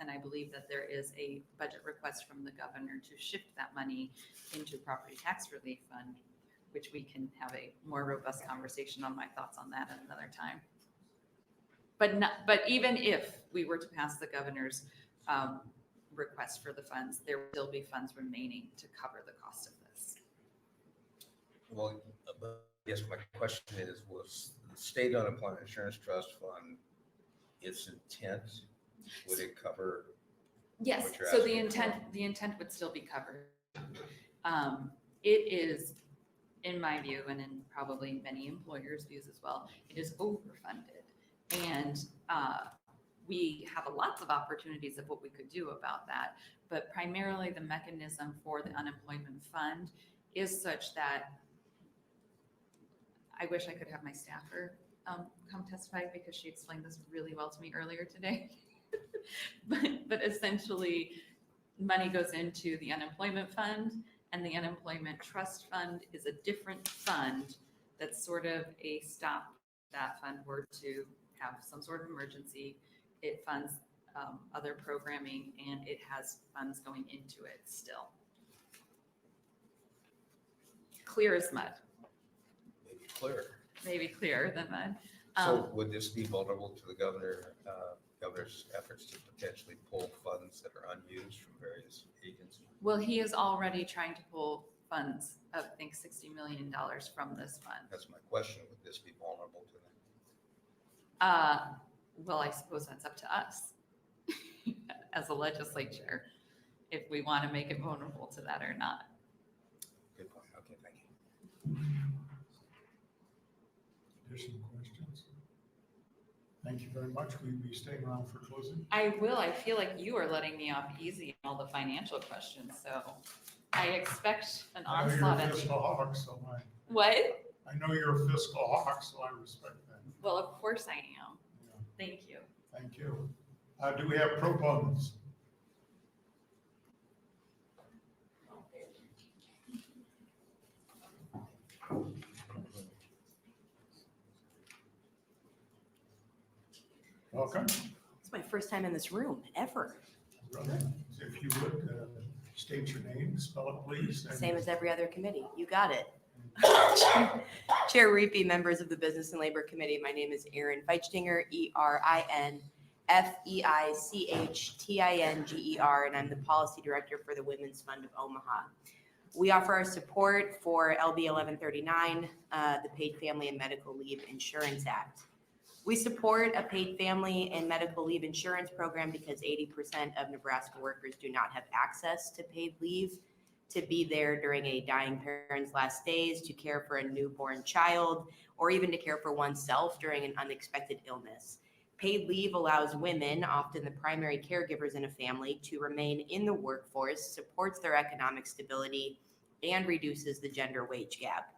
And I believe that there is a budget request from the governor to shift that money into property tax relief fund, which we can have a more robust conversation on my thoughts on that at another time. But even if we were to pass the governor's request for the funds, there will still be funds remaining to cover the cost of this. Well, yes, my question is, was the State Unemployment Insurance Trust Fund, its intent, would it cover? Yes, what you're so asking the intent would still be covered. It is, in my view, and in probably many employers' views as well, it is overfunded. And we have lots of opportunities of what we could do about that. But primarily the mechanism for the unemployment fund is such that I wish I could have my staffer come testify because she explained this really well to me earlier today. but essentially money goes into the unemployment fund, and the unemployment trust fund is a different fund that's sort of a stop that fund were to have some sort of emergency. It funds other programming, and it has funds going into it still. Clear as mud. Maybe clearer. Maybe clearer than mud. So would this be vulnerable to the governor's efforts to potentially pull funds that are unused from various agencies? Well, he is already trying to pull funds of, I think, $60 million from this fund. That's my question. Would this be vulnerable to that? Well, I suppose that's up to us as a legislature, if we want to make it vulnerable to that or not. Good point. Okay, thank you. Additional questions? Thank you very much. Will you be staying around for closing? I will. I feel like you are letting me off easy on all the financial questions, so I expect an I know onslaught. you're a fiscal hawk, so What? I know you're a fiscal hawk, so I respect that. Well, of course I am. Yeah, Thank you. thank you. Do we have proponents? Welcome. It's my first time in this room, ever. If you would, state your name, spell it please. and- Same as every other committee. You got it. Chair Riepe, members of the Business and Labor Committee, my name is Erin Feichtinger, ErinFeichtinger, and I'm the Policy Director for the Women's Fund of Omaha. We offer our support for LB 1139, the Paid Family and Medical Leave Insurance Act. We support a paid family and medical leave insurance program because 80% of Nebraska workers do not have access to paid leave to be there during a dying parent's last days, to care for a newborn child, or even to care for oneself during an unexpected illness. Paid leave allows women, often the primary caregivers in a family, to remain in the workforce, supports their economic stability, and reduces the gender wage gap.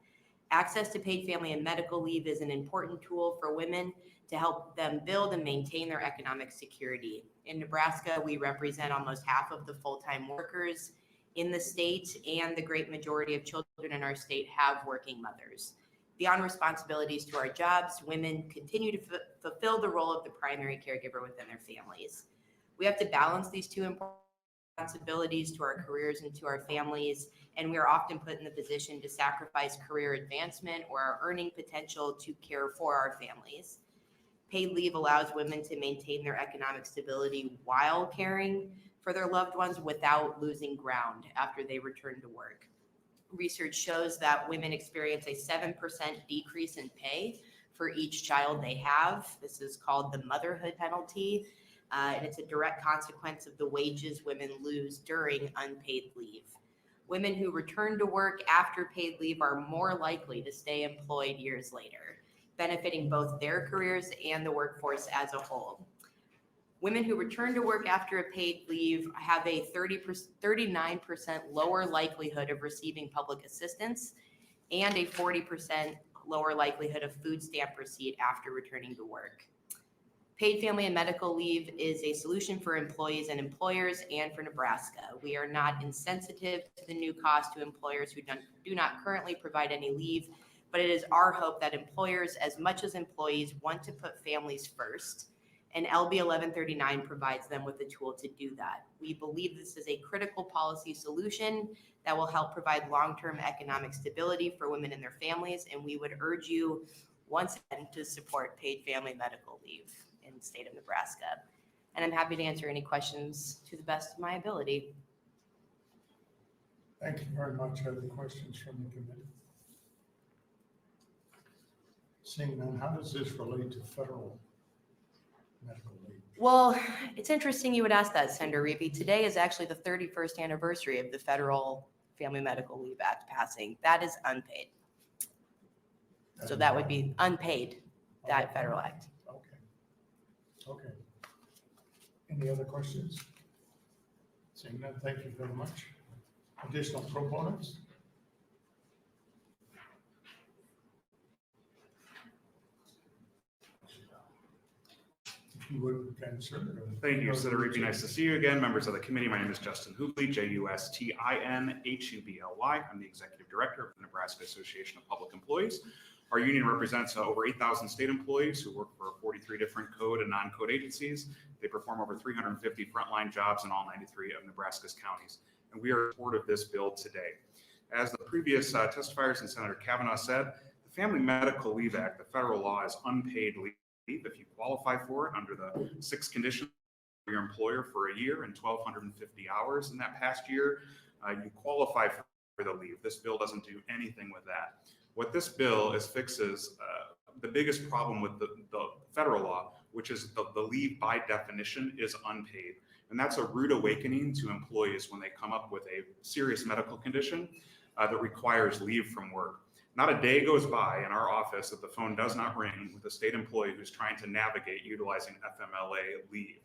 Access to paid family and medical leave is an important tool for women to help them build and maintain their economic security. In Nebraska, we represent almost half of the full-time workers in the state, and the great majority of children in our state have working mothers. Beyond responsibilities to our jobs, women continue to fulfill the role of the primary caregiver within their families. We have to balance these two important responsibilities to our careers and to our families, and we are often put in the position to sacrifice career advancement or our earning potential to care for our families. Paid leave allows women to maintain their economic stability while caring for their loved ones without losing ground after they return to work. Research shows that women experience a 7% decrease in pay for each child they have. This is called the motherhood penalty, and it's a direct consequence of the wages women lose during unpaid leave. Women who return to work after paid leave are more likely to stay employed years later, benefiting both their careers and the workforce as a whole. Women who return to work after a paid leave have a 39% lower likelihood of receiving public assistance and a 40% lower likelihood of food stamp receipt after returning to work. Paid family and medical leave is a solution for employees and employers and for Nebraska. We are not insensitive to the new cost to employers who do not currently provide any leave, but it is our hope that employers, as much as employees, want to put families first, and LB 1139 provides them with the tool to do that. We believe this is a critical policy solution that will help provide long-term economic stability for women and their families, and we would urge you once again to support paid family medical leave in the state of Nebraska. And I'm happy to answer any questions to the best of my ability. Thank you very much. Other questions from the committee? Seeing none, how does this relate to federal medical leave? Well, it's interesting you would ask that, Senator Riepe. Today is actually the 31st anniversary of the Federal Family Medical Leave Act passing. That is unpaid. So that would be unpaid, that federal act. Okay. Any other questions? Seeing none, thank you very much. Additional proponents? If you would, kind of, sir. Thank you, Senator Riepe. Nice to see you again. Members of the committee, my name is Justin Hubly, Justin-Hubly. I'm the Executive Director of the Nebraska Association of Public Employees. Our union represents over 8,000 state employees who work for 43 different code and non-code agencies. They perform over 350 frontline jobs in all 93 of Nebraska's counties. And we are in support of this bill today. As the previous testifiers and Senator Cavanaugh said, the Family Medical Leave Act, the federal law, is unpaid leave if you qualify for it under the 6 conditions for your employer for a year and 1,250 hours in that past year. You qualify for the leave. This bill doesn't do anything with that. What this bill fixes the biggest problem with the federal law, which is the leave by definition is unpaid. And that's a rude awakening to employees when they come up with a serious medical condition that requires leave from work. Not a day goes by in our office that the phone does not ring with a state employee who's trying to navigate utilizing FMLA leave.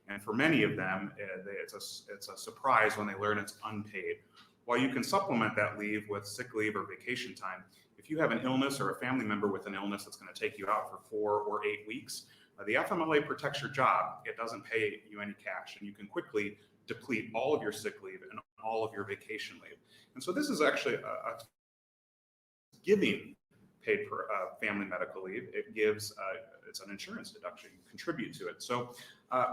And for many of them, it's a surprise when they learn it's unpaid. While you can supplement that leave with sick leave or vacation time, if you have an illness or a family member with an illness that's going to take you out for 4 or 8 weeks, the FMLA protects your job. It doesn't pay you any cash, and you can quickly deplete all of your sick leave and all of your vacation leave. And so this is actually a giving paid family medical leave. It gives, it's an insurance deduction, you contribute to it. So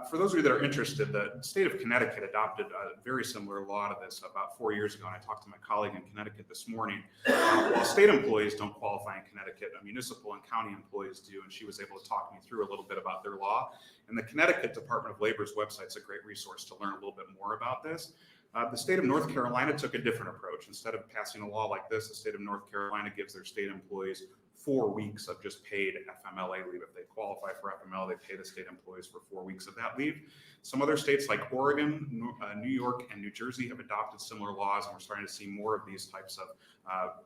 for those of you that are interested, the state of Connecticut adopted a very similar law to this about 4 years ago, and I talked to my colleague in Connecticut this morning. While state employees don't qualify in Connecticut, municipal and county employees do, and she was able to talk me through a little bit about their law. And the Connecticut Department of Labor's website is a great resource to learn a little bit more about this. The state of North Carolina took a different approach. Instead of passing a law like this, the state of North Carolina gives their state employees 4 weeks of just paid FMLA leave. If they qualify for FMLA, they pay the state employees for 4 weeks of that leave. Some other states like Oregon, New York, and New Jersey have adopted similar laws, and we're starting to see more of these types of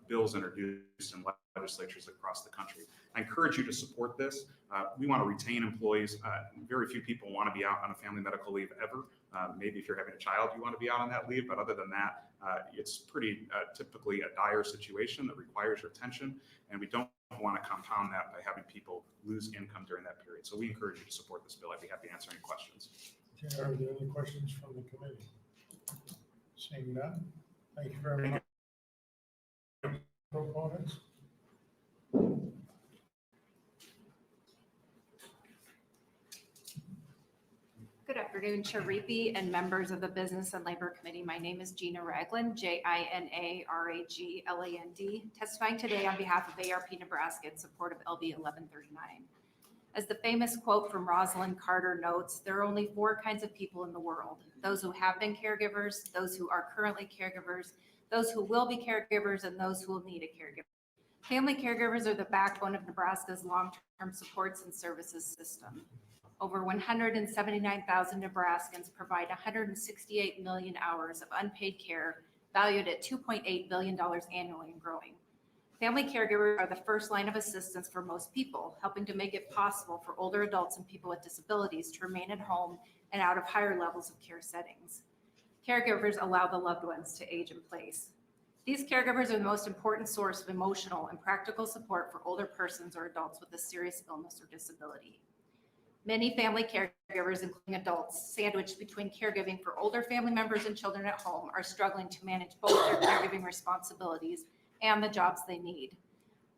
bills introduced in legislatures across the country. I encourage you to support this. We want to retain employees. Very few people want to be out on a family medical leave ever. Maybe if you're having a child, you want to be out on that leave, but other than that, It's pretty typically a dire situation that requires your attention, and we don't want to compound that by having people lose income during that period. So we encourage you to support this bill. I'd be happy to answer any questions. Okay, are there any questions from the committee? Seeing none, thank you very much. Proponents? Good afternoon, Chair Riepe and members of the Business and Labor Committee. My name is Gina Ragland, Jinaragland, testifying today on behalf of ARP Nebraska in support of LB 1139. As the famous quote from Rosalind Carter notes, there are only 4 kinds of people in the world: those who have been caregivers, those who are currently caregivers, those who will be caregivers, and those who will need a caregiver. Family caregivers are the backbone of Nebraska's long-term supports and services system. Over 179,000 Nebraskans provide 168 million hours of unpaid care, valued at $2.8 billion annually and growing. Family caregivers are the first line of assistance for most people, helping to make it possible for older adults and people with disabilities to remain at home and out of higher levels of care settings. Caregivers allow the loved ones to age in place. These caregivers are the most important source of emotional and practical support for older persons or adults with a serious illness or disability. Many family caregivers, including adults, sandwiched between caregiving for older family members and children at home, are struggling to manage both their caregiving responsibilities and the jobs they need.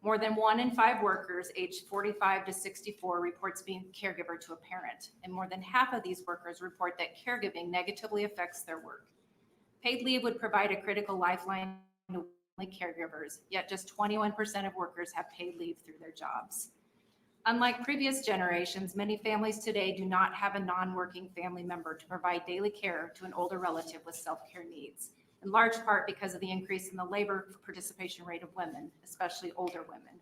More than 1 in 5 workers aged 45 to 64 reports being a caregiver to a parent, and more than half of these workers report that caregiving negatively affects their work. Paid leave would provide a critical lifeline to family caregivers, yet just 21% of workers have paid leave through their jobs. Unlike previous generations, many families today do not have a non-working family member to provide daily care to an older relative with self-care needs, in large part because of the increase in the labor participation rate of women, especially older women.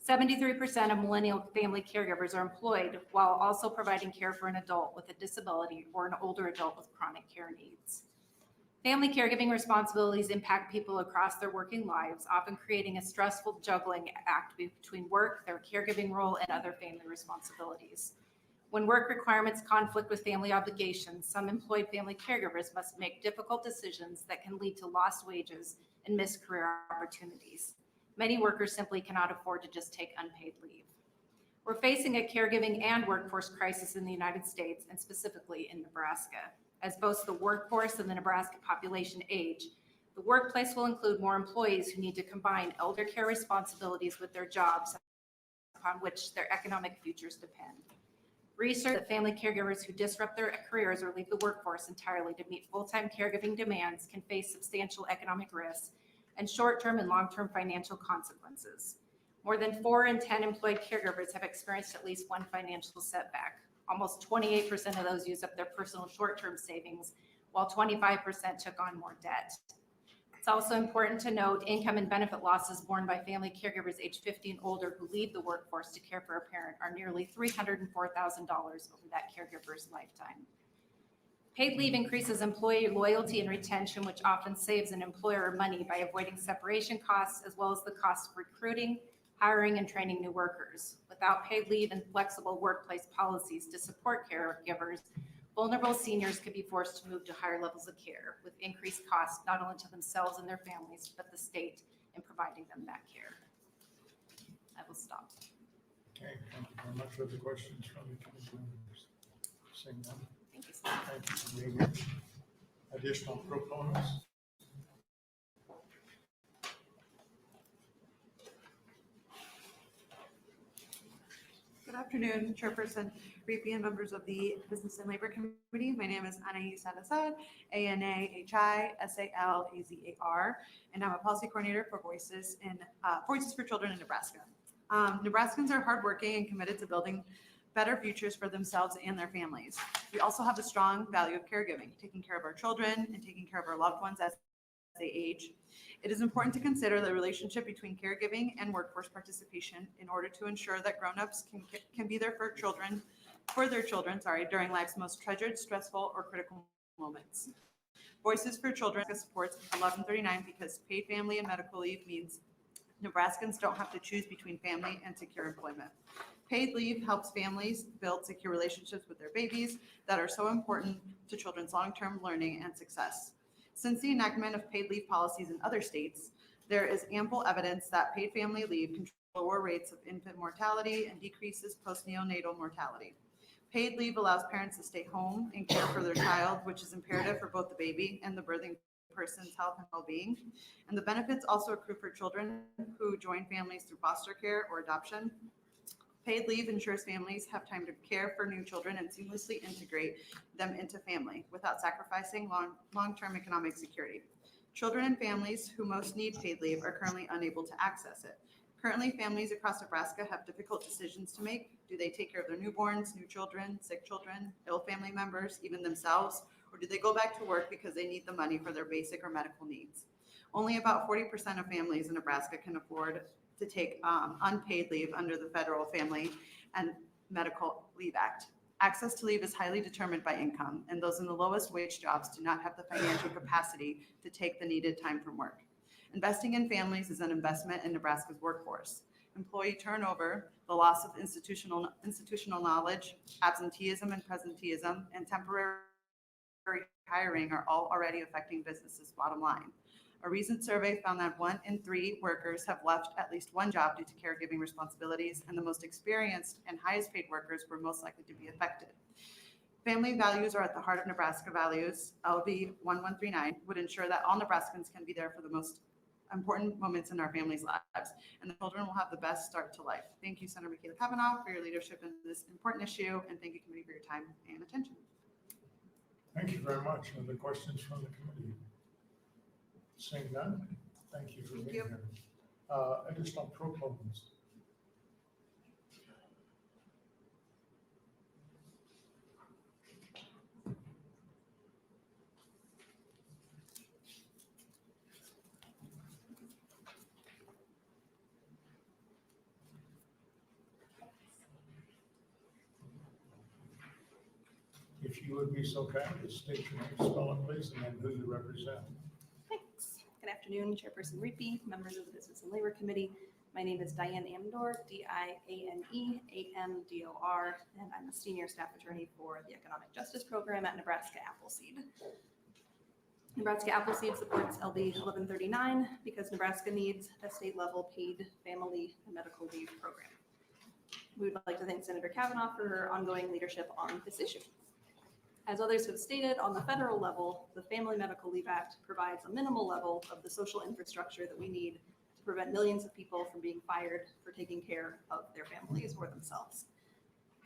73% of millennial family caregivers are employed while also providing care for an adult with a disability or an older adult with chronic care needs. Family caregiving responsibilities impact people across their working lives, often creating a stressful juggling act between work, their caregiving role, and other family responsibilities. When work requirements conflict with family obligations, some employed family caregivers must make difficult decisions that can lead to lost wages and missed career opportunities. Many workers simply cannot afford to just take unpaid leave. We're facing a caregiving and workforce crisis in the United States, and specifically in Nebraska. As both the workforce and the Nebraska population age, the workplace will include more employees who need to combine elder care responsibilities with their jobs upon which their economic futures depend. Research that family caregivers who disrupt their careers or leave the workforce entirely to meet full-time caregiving demands can face substantial economic risks and short-term and long-term financial consequences. More than 4 in 10 employed caregivers have experienced at least one financial setback. Almost 28% of those used up their personal short-term savings, while 25% took on more debt. It's also important to note income and benefit losses borne by family caregivers age 50 and older who leave the workforce to care for a parent are nearly $304,000 over that caregiver's lifetime. Paid leave increases employee loyalty and retention, which often saves an employer money by avoiding separation costs as well as the cost of recruiting, hiring, and training new workers. Without paid leave and flexible workplace policies to support caregivers, vulnerable seniors could be forced to move to higher levels of care with increased costs not only to themselves and their families, but the state in providing them that care. I will stop. Okay, thank you very much. Other questions from the committee members? Seeing none. Thank you. Thank you for being here. Additional proponents? Good afternoon, Chairperson Riepe and members of the Business and Labor Committee. My name is Anahí Salazar, ANAHISALAZAR, and I'm a policy coordinator for Voices for Children in Nebraska. Nebraskans are hardworking and committed to building better futures for themselves and their families. We also have a strong value of caregiving, taking care of our children and taking care of our loved ones as they age. It is important to consider the relationship between caregiving and workforce participation in order to ensure that grown-ups can be there for their children during life's most treasured, stressful, or critical moments. Voices for Children supports 1139 because paid family and medical leave means Nebraskans don't have to choose between family and secure employment. Paid leave helps families build secure relationships with their babies that are so important to children's long-term learning and success. Since the enactment of paid leave policies in other states, there is ample evidence that paid family leave can lower rates of infant mortality and decreases post-neonatal mortality. Paid leave allows parents to stay home and care for their child, which is imperative for both the baby and the birthing person's health and well-being. And the benefits also accrue for children who join families through foster care or adoption. Paid leave ensures families have time to care for new children and seamlessly integrate them into family without sacrificing long-term economic security. Children and families who most need paid leave are currently unable to access it. Currently, families across Nebraska have difficult decisions to make. Do they take care of their newborns, new children, sick children, ill family members, even themselves? Or do they go back to work because they need the money for their basic or medical needs? Only about 40% of families in Nebraska can afford to take unpaid leave under the Federal Family and Medical Leave Act. Access to leave is highly determined by income, and those in the lowest wage jobs do not have the financial capacity to take the needed time from work. Investing in families is an investment in Nebraska's workforce. Employee turnover, the loss of institutional knowledge, absenteeism and presenteeism, and temporary hiring are all already affecting businesses' bottom line. A recent survey found that 1 in 3 workers have left at least one job due to caregiving responsibilities, and the most experienced and highest paid workers were most likely to be affected. Family values are at the heart of Nebraska values. LB 1139 would ensure that all Nebraskans can be there for the most important moments in our families' lives, and the children will have the best start to life. Thank you, Senator Cavanaugh, for your leadership in this important issue, and thank you, committee, for your time and attention. Thank you very much. Other questions from the committee? Seeing none, thank you for being here. Additional proponents. If you would be so kind to state your name, spell it please, and then who you represent. Thanks. Good afternoon, Chairperson Riepe, members of the Business and Labor Committee. My name is Diane Amdor, D-I-A-N-E-A-M-D-O-R, and I'm a senior staff attorney for the Economic Justice Program at Nebraska Appleseed. Nebraska Appleseed supports LB 1139 because Nebraska needs a state-level paid family and medical leave program. We would like to thank Senator Cavanaugh for her ongoing leadership on this issue. As others have stated, on the federal level, the Family Medical Leave Act provides a minimal level of the social infrastructure that we need to prevent millions of people from being fired for taking care of their families or themselves.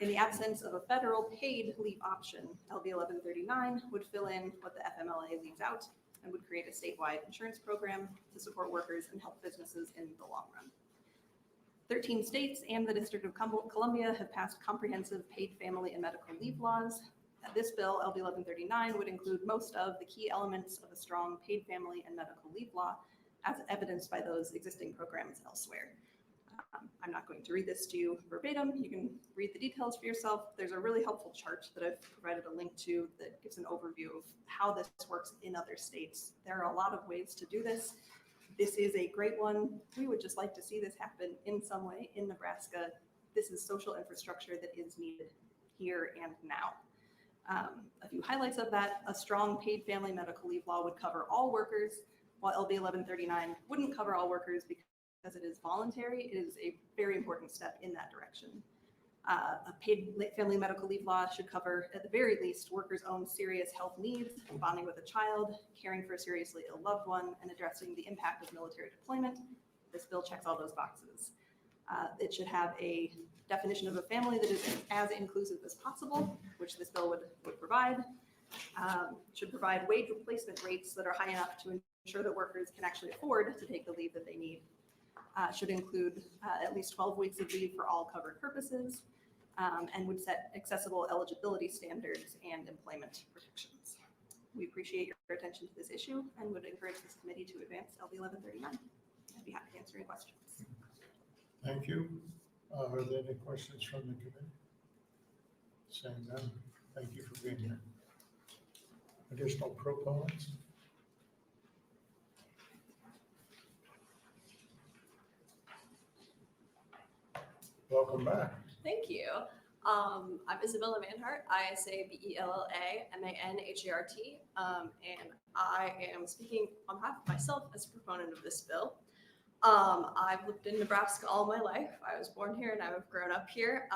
In the absence of a federal paid leave option, LB 1139 would fill in what the FMLA leaves out and would create a statewide insurance program to support workers and help businesses in the long run. 13 states and the District of Columbia have passed comprehensive paid family and medical leave laws. This bill, LB 1139, would include most of the key elements of a strong paid family and medical leave law, as evidenced by those existing programs elsewhere. I'm not going to read this to you verbatim. You can read the details for yourself. There's a really helpful chart that I've provided a link to that gives an overview of how this works in other states. There are a lot of ways to do this. This is a great one. We would just like to see this happen in some way in Nebraska. This is social infrastructure that is needed here and now. A few highlights of that: a strong paid family medical leave law would cover all workers, while LB 1139 wouldn't cover all workers because it is voluntary. It is a very important step in that direction. A paid family medical leave law should cover, at the very least, workers' own serious health needs, bonding with a child, caring for a seriously ill loved one, and addressing the impact of military deployment. This bill checks all those boxes. It should have a definition of a family that is as inclusive as possible, which this bill would provide. Should provide wage replacement rates that are high enough to ensure that workers can actually afford to take the leave that they need. Should include at least 12 weeks of leave for all covered purposes, and would set accessible eligibility standards and employment protections. We appreciate your attention to this issue and would encourage this committee to advance LB 1139. I'd be happy to answer any questions. Thank you. Are there any questions from the committee? Saying none, thank you for being here. Additional proponents? Welcome back. Thank you. I'm Isabella Manhart, ISA BELLA MANHART, and I am speaking on behalf of myself as a proponent of this bill. I've lived in Nebraska all my life. I was born here and I've grown up here.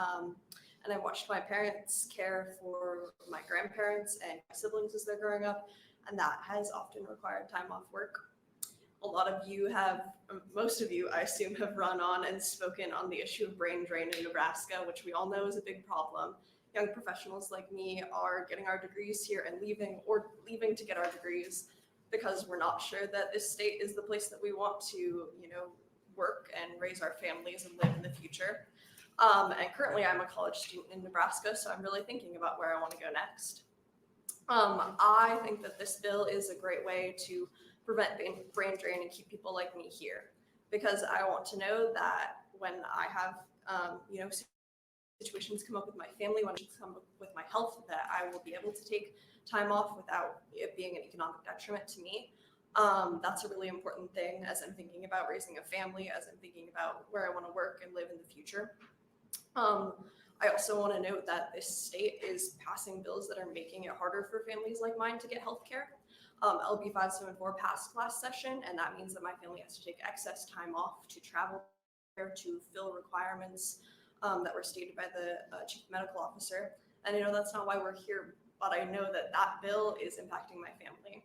And I watched my parents care for my grandparents and my siblings as they're growing up, and that has often required time off work. A lot of you have, most of you, I assume, have run on and spoken on the issue of brain drain in Nebraska, which we all know is a big problem. Young professionals like me are getting our degrees here and leaving, or leaving to get our degrees because we're not sure that this state is the place that we want to, work and raise our families and live in the future. And currently I'm a college student in Nebraska, so I'm really thinking about where I want to go next. I think that this bill is a great way to prevent brain drain and keep people like me here, because I want to know that when I have, situations come up with my family, when it come up with my health, that I will be able to take time off without it being an economic detriment to me. That's a really important thing as I'm thinking about raising a family, as I'm thinking about where I want to work and live in the future. I also want to note that this state is passing bills that are making it harder for families like mine to get health care. LB 574 passed last session, and that means that my family has to take excess time off to travel there to fill requirements that were stated by the chief medical officer. And I know that's not why we're here, but I know that that bill is impacting my family.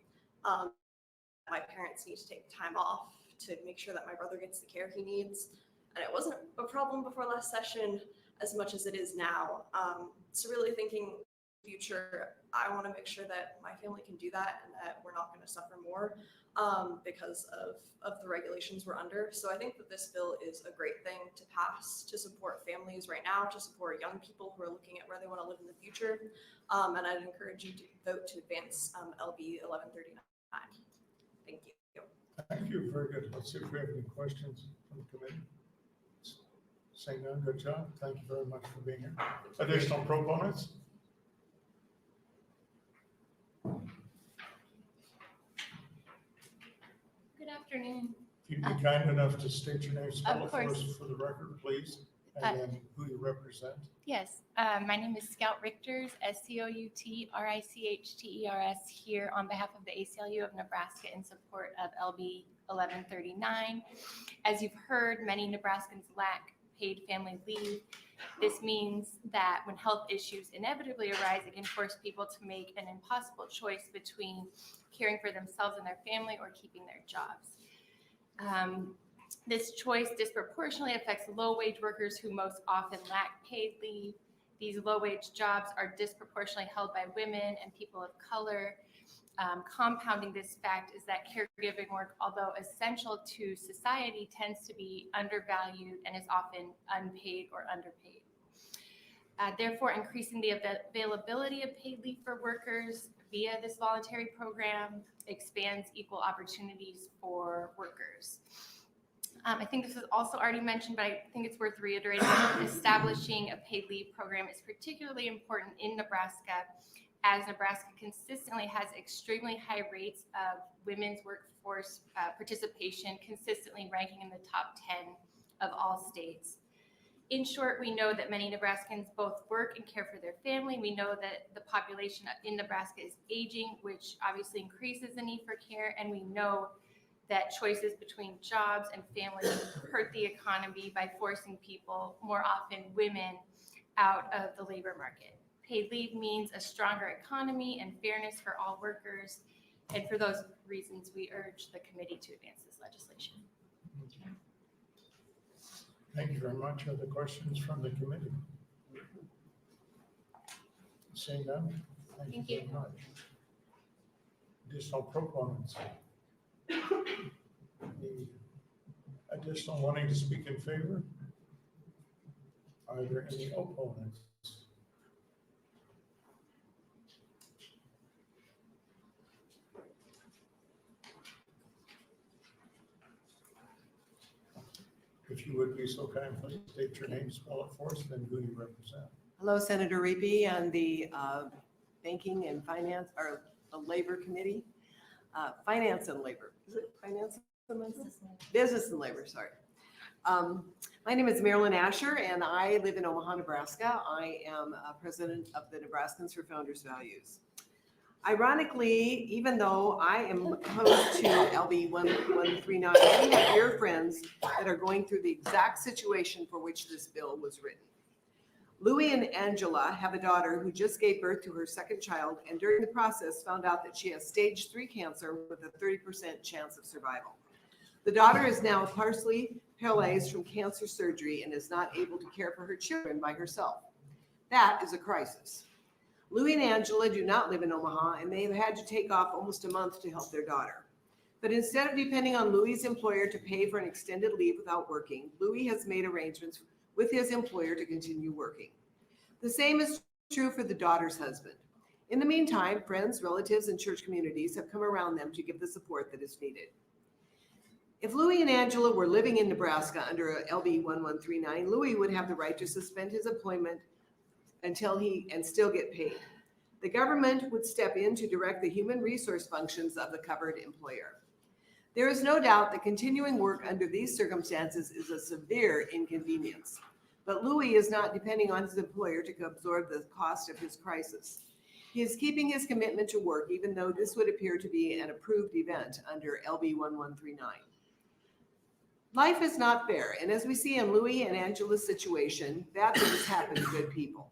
My parents need to take time off to make sure that my brother gets the care he needs. And it wasn't a problem before last session as much as it is now. So really thinking future, I want to make sure that my family can do that and that we're not going to suffer more because of the regulations we're under. So I think that this bill is a great thing to pass to support families right now, to support young people who are looking at where they want to live in the future. And I'd encourage you to vote to advance LB 1139. Thank you. Thank you, very good. Let's see if we have any questions from the committee. Saying none, good job. Thank you very much for being here. Additional proponents? Good afternoon. If you'd be kind enough to state your name, spell Of it for us course. for the record, please, and then who you represent. Yes, my name is Scout Richters, SCOUT-RICHTERS, here on behalf of the ACLU of Nebraska in support of LB 1139. As you've heard, many Nebraskans lack paid family leave. This means that when health issues inevitably arise, it can force people to make an impossible choice between caring for themselves and their family or keeping their jobs. This choice disproportionately affects low-wage workers who most often lack paid leave. These low-wage jobs are disproportionately held by women and people of color. Compounding this fact is that caregiving work, although essential to society, tends to be undervalued and is often unpaid or underpaid. Therefore, increasing the availability of paid leave for workers via this voluntary program expands equal opportunities for workers. I think this was also already mentioned, but I think it's worth reiterating that establishing a paid leave program is particularly important in Nebraska, as Nebraska consistently has extremely high rates of women's workforce participation, consistently ranking in the top 10 of all states. In short, we know that many Nebraskans both work and care for their family. We know that the population in Nebraska is aging, which obviously increases the need for care, and we know that choices between jobs and family hurt the economy by forcing people, more often women, out of the labor market. Paid leave means a stronger economy and fairness for all workers. And for those reasons, we urge the committee to advance this legislation. Thank you very much. Other questions from the committee? Seeing none, thank you very much. Additional proponents? Any additional wanting to speak in favor? Are there any opponents? If you would be so kind, please state your name, spell it for us, then who you represent. Hello, Senator Riepe on the Banking and Finance, or the Labor Committee. Finance and Labor, is it Finance and Labor? Business and Labor, sorry. My name is Marilyn Asher, and I live in Omaha, Nebraska. I am president of the Nebraskans for Founders Values. Ironically, even though I am opposed to LB 1139, we have dear friends that are going through the exact situation for which this bill was written. Louie and Angela have a daughter who just gave birth to her second child, and during the process found out that she has stage 3 cancer with a 30% chance of survival. The daughter is now partially paralyzed from cancer surgery and is not able to care for her children by herself. That is a crisis. Louie and Angela do not live in Omaha, and they have had to take off almost a month to help their daughter. But instead of depending on Louie's employer to pay for an extended leave without working, Louie has made arrangements with his employer to continue working. The same is true for the daughter's husband. In the meantime, friends, relatives, and church communities have come around them to give the support that is needed. If Louie and Angela were living in Nebraska under LB 1139, Louie would have the right to suspend his employment until and still get paid. The government would step in to direct the human resource functions of the covered employer. There is no doubt that continuing work under these circumstances is a severe inconvenience, but Louie is not depending on his employer to absorb the cost of his crisis. He is keeping his commitment to work, even though this would appear to be an approved event under LB 1139. Life is not fair, and as we see in Louie and Angela's situation, bad things happen to good people.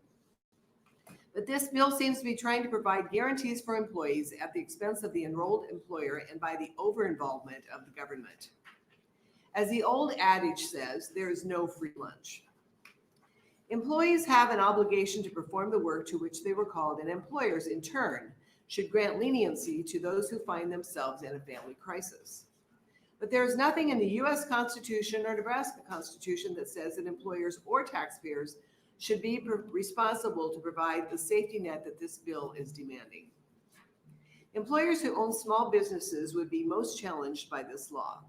But this bill seems to be trying to provide guarantees for employees at the expense of the enrolled employer and by the over-involvement of the government. As the old adage says, there is no free lunch. Employees have an obligation to perform the work to which they were called, and employers, in turn, should grant leniency to those who find themselves in a family crisis. But there is nothing in the U.S. Constitution or Nebraska Constitution that says that employers or taxpayers should be responsible to provide the safety net that this bill is demanding. Employers who own small businesses would be most challenged by this law.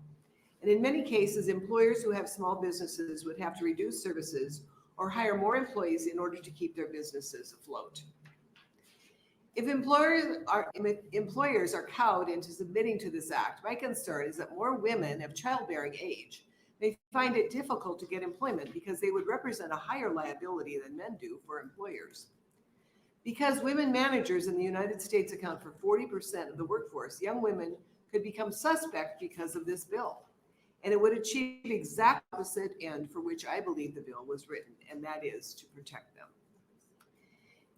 And in many cases, employers who have small businesses would have to reduce services or hire more employees in order to keep their businesses afloat. If employers are cowed into submitting to this act, my concern is that more women of childbearing age may find it difficult to get employment because they would represent a higher liability than men do for employers. Because women managers in the United States account for 40% of the workforce, young women could become suspect because of this bill. And it would achieve the exact opposite end for which I believe the bill was written, and that is to protect them.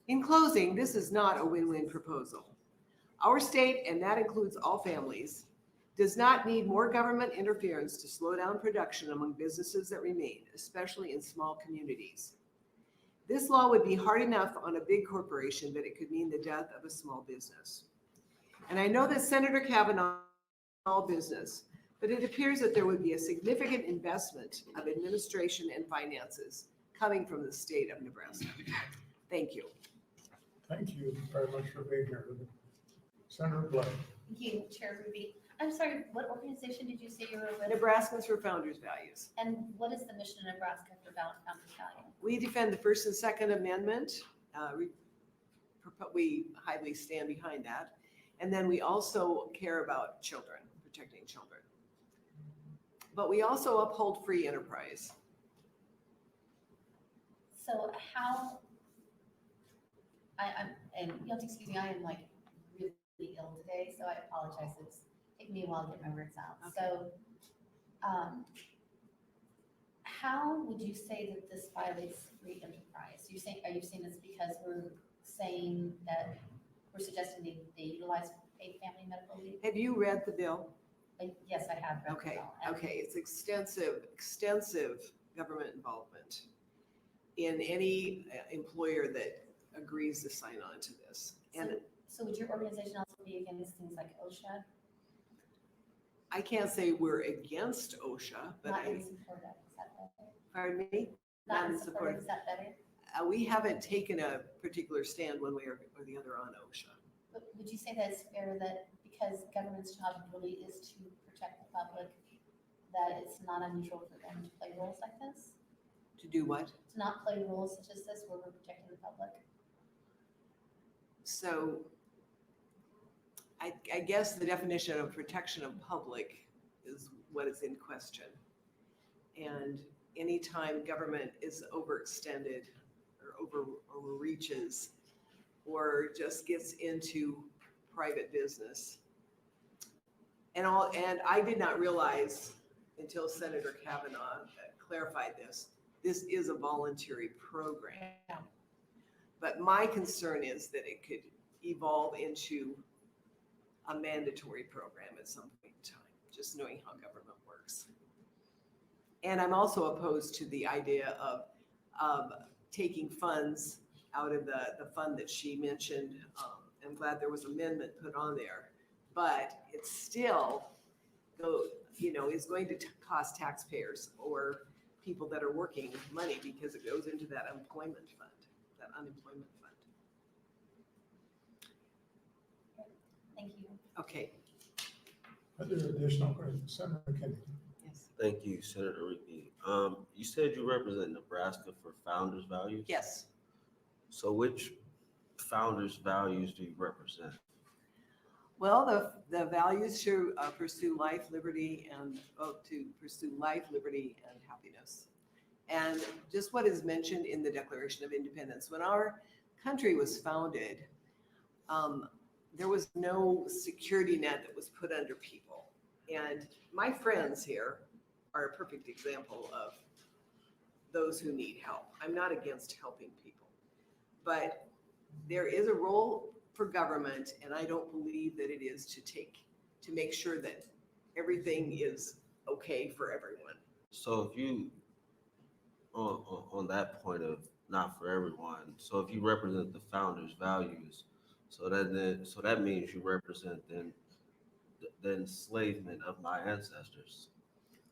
In closing, this is not a win-win proposal. Our state, and that includes all families, does not need more government interference to slow down production among businesses that remain, especially in small communities. This law would be hard enough on a big corporation, but it could mean the death of a small business. And I know that Senator Cavanaugh small business, but it appears that there would be a significant investment of administration and finances coming from the state of Nebraska. Thank you. Thank you very much for being here. Senator Black. Thank you, Chair Riepe. I'm sorry, what organization did you say you were with? Nebraskans for Founders Values. And what is the mission of Nebraska for Founders Value? We defend the First and Second Amendment. We highly stand behind that. And then we also care about children, protecting children. But we also uphold free enterprise. So how, and you'll have to excuse me, I am like really ill today, so I apologize. It's taking me a while to get my words out. Okay. So how would you say that this violates free enterprise? Are you saying this because we're saying that we're suggesting they utilize paid family medical leave? Have you read the bill? Yes, I have read the Okay, bill. And okay, it's extensive government involvement in any employer that agrees to sign on to this. And So would your organization also be against things like OSHA? I can't say we're against OSHA, but Not in support of, is that better? pardon me? Not in support of, is that better? We haven't taken a particular stand one way or the other on OSHA. But would you say that it's fair that because government's job really is to protect the public, that it's not unusual for them to play roles like this? To do what? To not play roles such as this where we're protecting the public? So I guess the definition of protection of public is what is in question. And anytime government is overextended or overreaches or just gets into private business. And I did not realize until Senator Cavanaugh clarified this is a voluntary program. But my concern is that it could evolve into a mandatory program at some point in time, just knowing how government works. And I'm also opposed to the idea of taking funds out of the fund that she mentioned. I'm glad there was amendment put on there, but it's still, is going to cost taxpayers or people that are working money because it goes into that unemployment fund. Thank you. Okay. Other additional questions? Senator Kennedy. Yes. Thank you, Senator Riepe. You said you represent Nebraska for Founders Values? Yes. So which Founders Values do you represent? Well, the values to pursue life, liberty, and happiness. And just what is mentioned in the Declaration of Independence. When our country was founded, there was no security net that was put under people. And my friends here are a perfect example of those who need help. I'm not against helping people, but there is a role for government, and I don't believe that it is to make sure that everything is okay for everyone. So if you, on that point of not for everyone, so if you represent the Founders Values, so that means you represent the enslavement of my ancestors.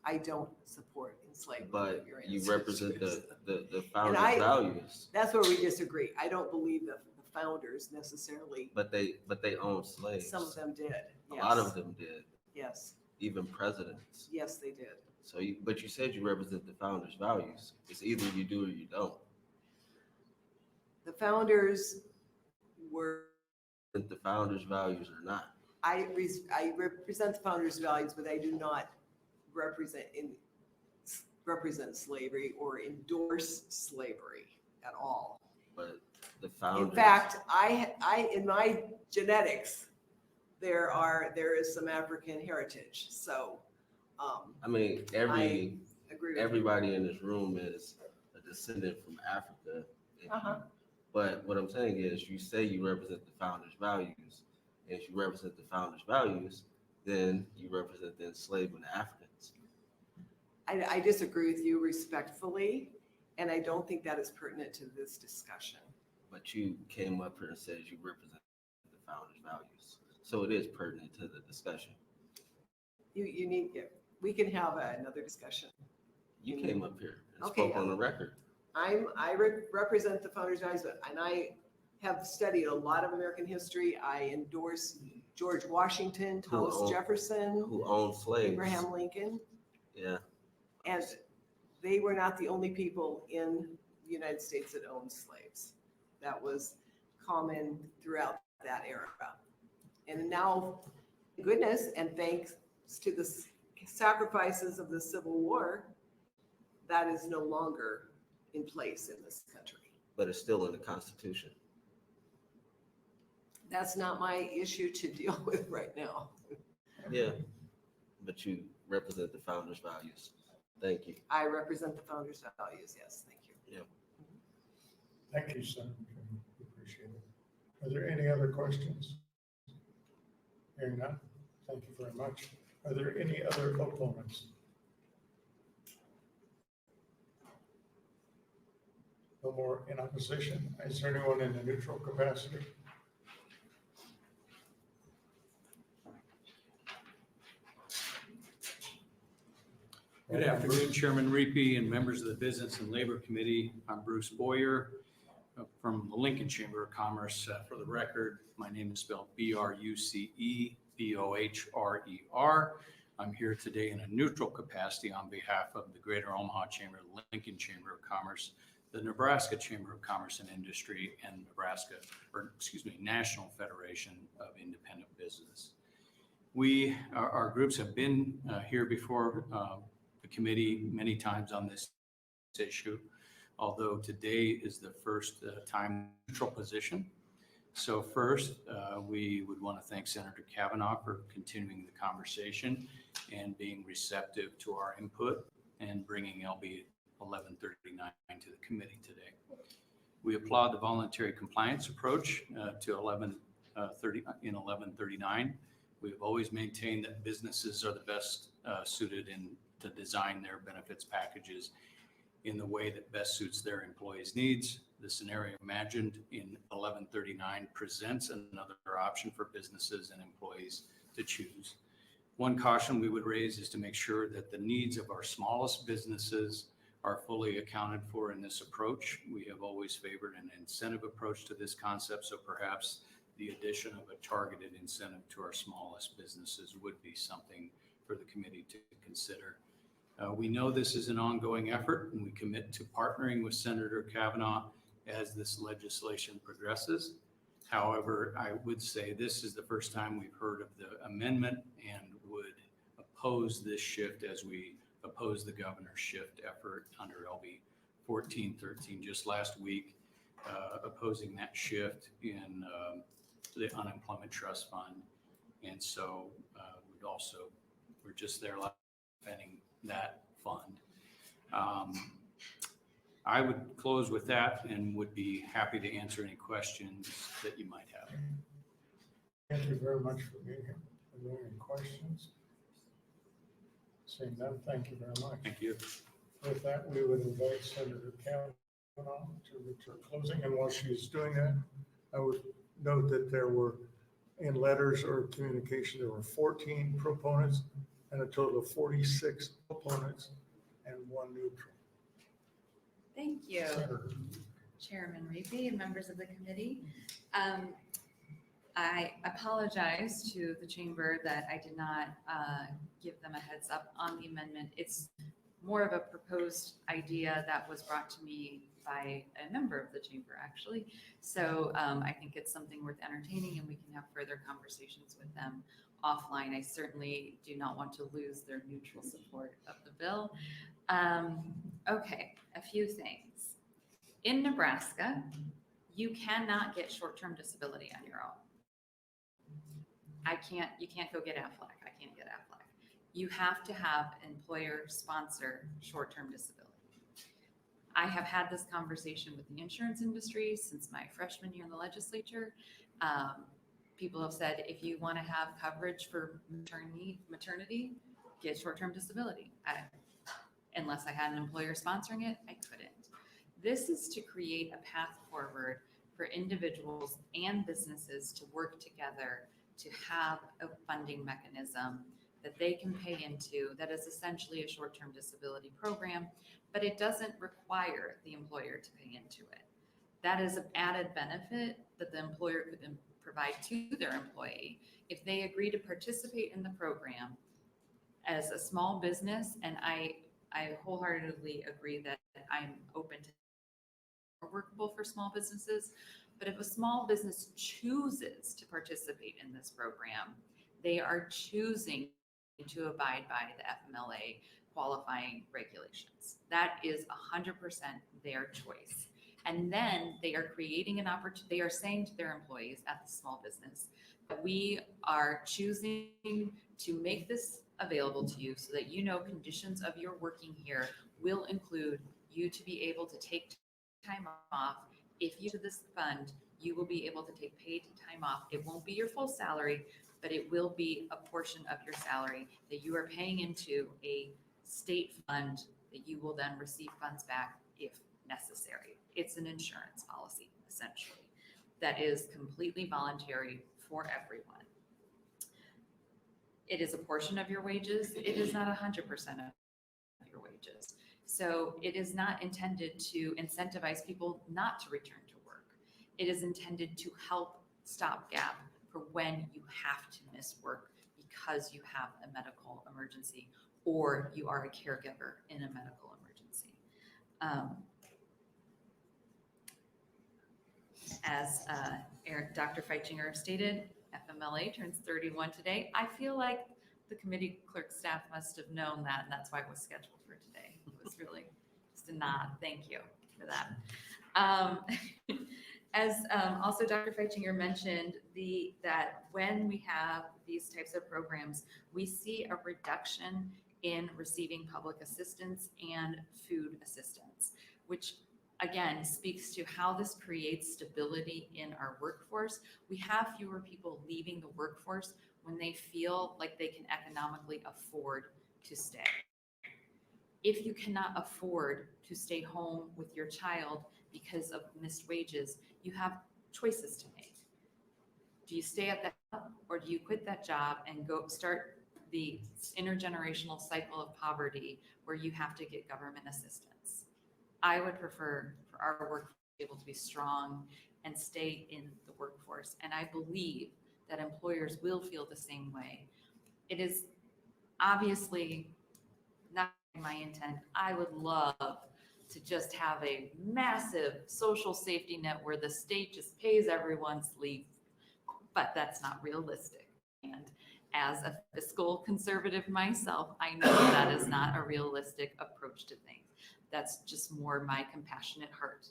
I don't support enslavement But of your you ancestors. represent the Founders Values. That's where we disagree. I don't believe that the founders necessarily. But they owned slaves. Some of them did. A Yes. lot of them did. Yes. Even presidents. Yes, they did. So but you said you represent the Founders Values. It's either you do or you don't. The founders were. The Founders Values or not. I represent the founders' values, but I do not represent slavery or endorse slavery at all. But the founders. In fact, I in my genetics, there is some African heritage. So, I mean, I agree with everybody in this room is a descendant from Africa. But what I'm saying is, you say you represent the Founders Values, and if you represent the Founders Values, then you represent the enslaved Africans. I disagree with you respectfully, and I don't think that is pertinent to this discussion. But you came up here and said you represent the Founders Values, so it is pertinent to the discussion. We can have another discussion. You came up here and Okay, spoke on the record. I represent the founders' values, and I have studied a lot of American history. I endorse George Washington, Thomas Jefferson, who owned slaves, Abraham Lincoln. Yeah. And they were not the only people in the United States that owned slaves. That was common throughout that era. And now, goodness, and thanks to the sacrifices of the Civil War, that is no longer in place in this country. But it's still in the Constitution. That's not my issue to deal with right now. Yeah, but you represent the Founders' Values. Thank you. I represent the founders' values, yes, thank you. Yeah. Thank you, Senator. We appreciate it. Are there any other questions? Hearing none, thank you very much. Are there any other opponents? No more in opposition. Is there anyone in a neutral capacity? Good afternoon, Chairman Riepe and members of the Business and Labor Committee. I'm Bruce Boyer from the Lincoln Chamber of Commerce. For the record, my name is spelled B-R-U-C-E-B-O-H-R-E-R. I'm here today in a neutral capacity on behalf of the Greater Omaha Chamber, the Lincoln Chamber of Commerce, the Nebraska Chamber of Commerce and Industry, and National Federation of Independent Business. Our groups have been here before the committee many times on this issue, although today is the first time neutral position. So first, we would want to thank Senator Cavanaugh for continuing the conversation and being receptive to our input and bringing LB 1139 to the committee today. We applaud the voluntary compliance approach to 1139. We've always maintained that businesses are the best suited to design their benefits packages in the way that best suits their employees' needs. The scenario imagined in 1139 presents another option for businesses and employees to choose. One caution we would raise is to make sure that the needs of our smallest businesses are fully accounted for in this approach. We have always favored an incentive approach to this concept, so perhaps the addition of a targeted incentive to our smallest businesses would be something for the committee to consider. We know this is an ongoing effort, and we commit to partnering with Senator Cavanaugh as this legislation progresses. However, I would say this is the first time we've heard of the amendment and would oppose this shift as we oppose the governor's shift effort under LB 1413 just last week, opposing that shift in the unemployment trust fund. And so we're just there defending that fund. I would close with that and would be happy to answer any questions that you might have. Thank you very much for being here. Are there any questions? Seeing none, thank you very much. Thank you. With that, we would invite Senator Cavanaugh to return closing. And while she's doing that, I would note that there were, in letters or communication, there were 14 proponents and a total of 46 opponents and 1 neutral. Thank you, Senator. Chairman Riepe and members of the committee. I apologize to the chamber that I did not give them a heads up on the amendment. It's more of a proposed idea that was brought to me by a member of the chamber, actually. So I think it's something worth entertaining, and we can have further conversations with them offline. I certainly do not want to lose their neutral support of the bill. Okay, a few things. In Nebraska, you cannot get short-term disability on your own. You can't go get Aflac. I can't get Aflac. You have to have an employer sponsor short-term disability. I have had this conversation with the insurance industry since my freshman year in the legislature. People have said, if you want to have coverage for maternity, get short-term disability. Unless I had an employer sponsoring it, I couldn't. This is to create a path forward for individuals and businesses to work together to have a funding mechanism that they can pay into that is essentially a short-term disability program, but it doesn't require the employer to pay into it. That is an added benefit that the employer could provide to their employee if they agree to participate in the program as a small business. And I wholeheartedly agree that I'm open to more workable for small businesses. But if a small business chooses to participate in this program, they are choosing to abide by the FMLA qualifying regulations. That is 100% their choice. And then they are creating an opportunity. They are saying to their employees at the small business that we are choosing to make this available to you so that you know conditions of your working here will include you to be able to take time off. If you do this fund, you will be able to take paid time off. It won't be your full salary, but it will be a portion of your salary that you are paying into a state fund that you will then receive funds back if necessary. It's an insurance policy, essentially, that is completely voluntary for everyone. It is a portion of your wages. It is not 100% of your wages. So it is not intended to incentivize people not to return to work. It is intended to help stopgap for when you have to miss work because you have a medical emergency or you are a caregiver in a medical emergency. As Dr. Feitchinger stated, FMLA turns 31 today. I feel like the committee clerk staff must have known that, and that's why it was scheduled for today. It was really just a nod. Thank you for that. As also Dr. Feitinger mentioned, that when we have these types of programs, we see a reduction in receiving public assistance and food assistance, which again speaks to how this creates stability in our workforce. We have fewer people leaving the workforce when they feel like they can economically afford to stay. If you cannot afford to stay home with your child because of missed wages, you have choices to make. Do you stay at that job, or do you quit that job and go start the intergenerational cycle of poverty where you have to get government assistance? I would prefer for our workforce to be able to be strong and stay in the workforce. And I believe that employers will feel the same way. It is obviously not my intent. I would love to just have a massive social safety net where the state just pays everyone's leave, but that's not realistic. And as a fiscal conservative myself, I know that is not a realistic approach to things. That's just more my compassionate heart.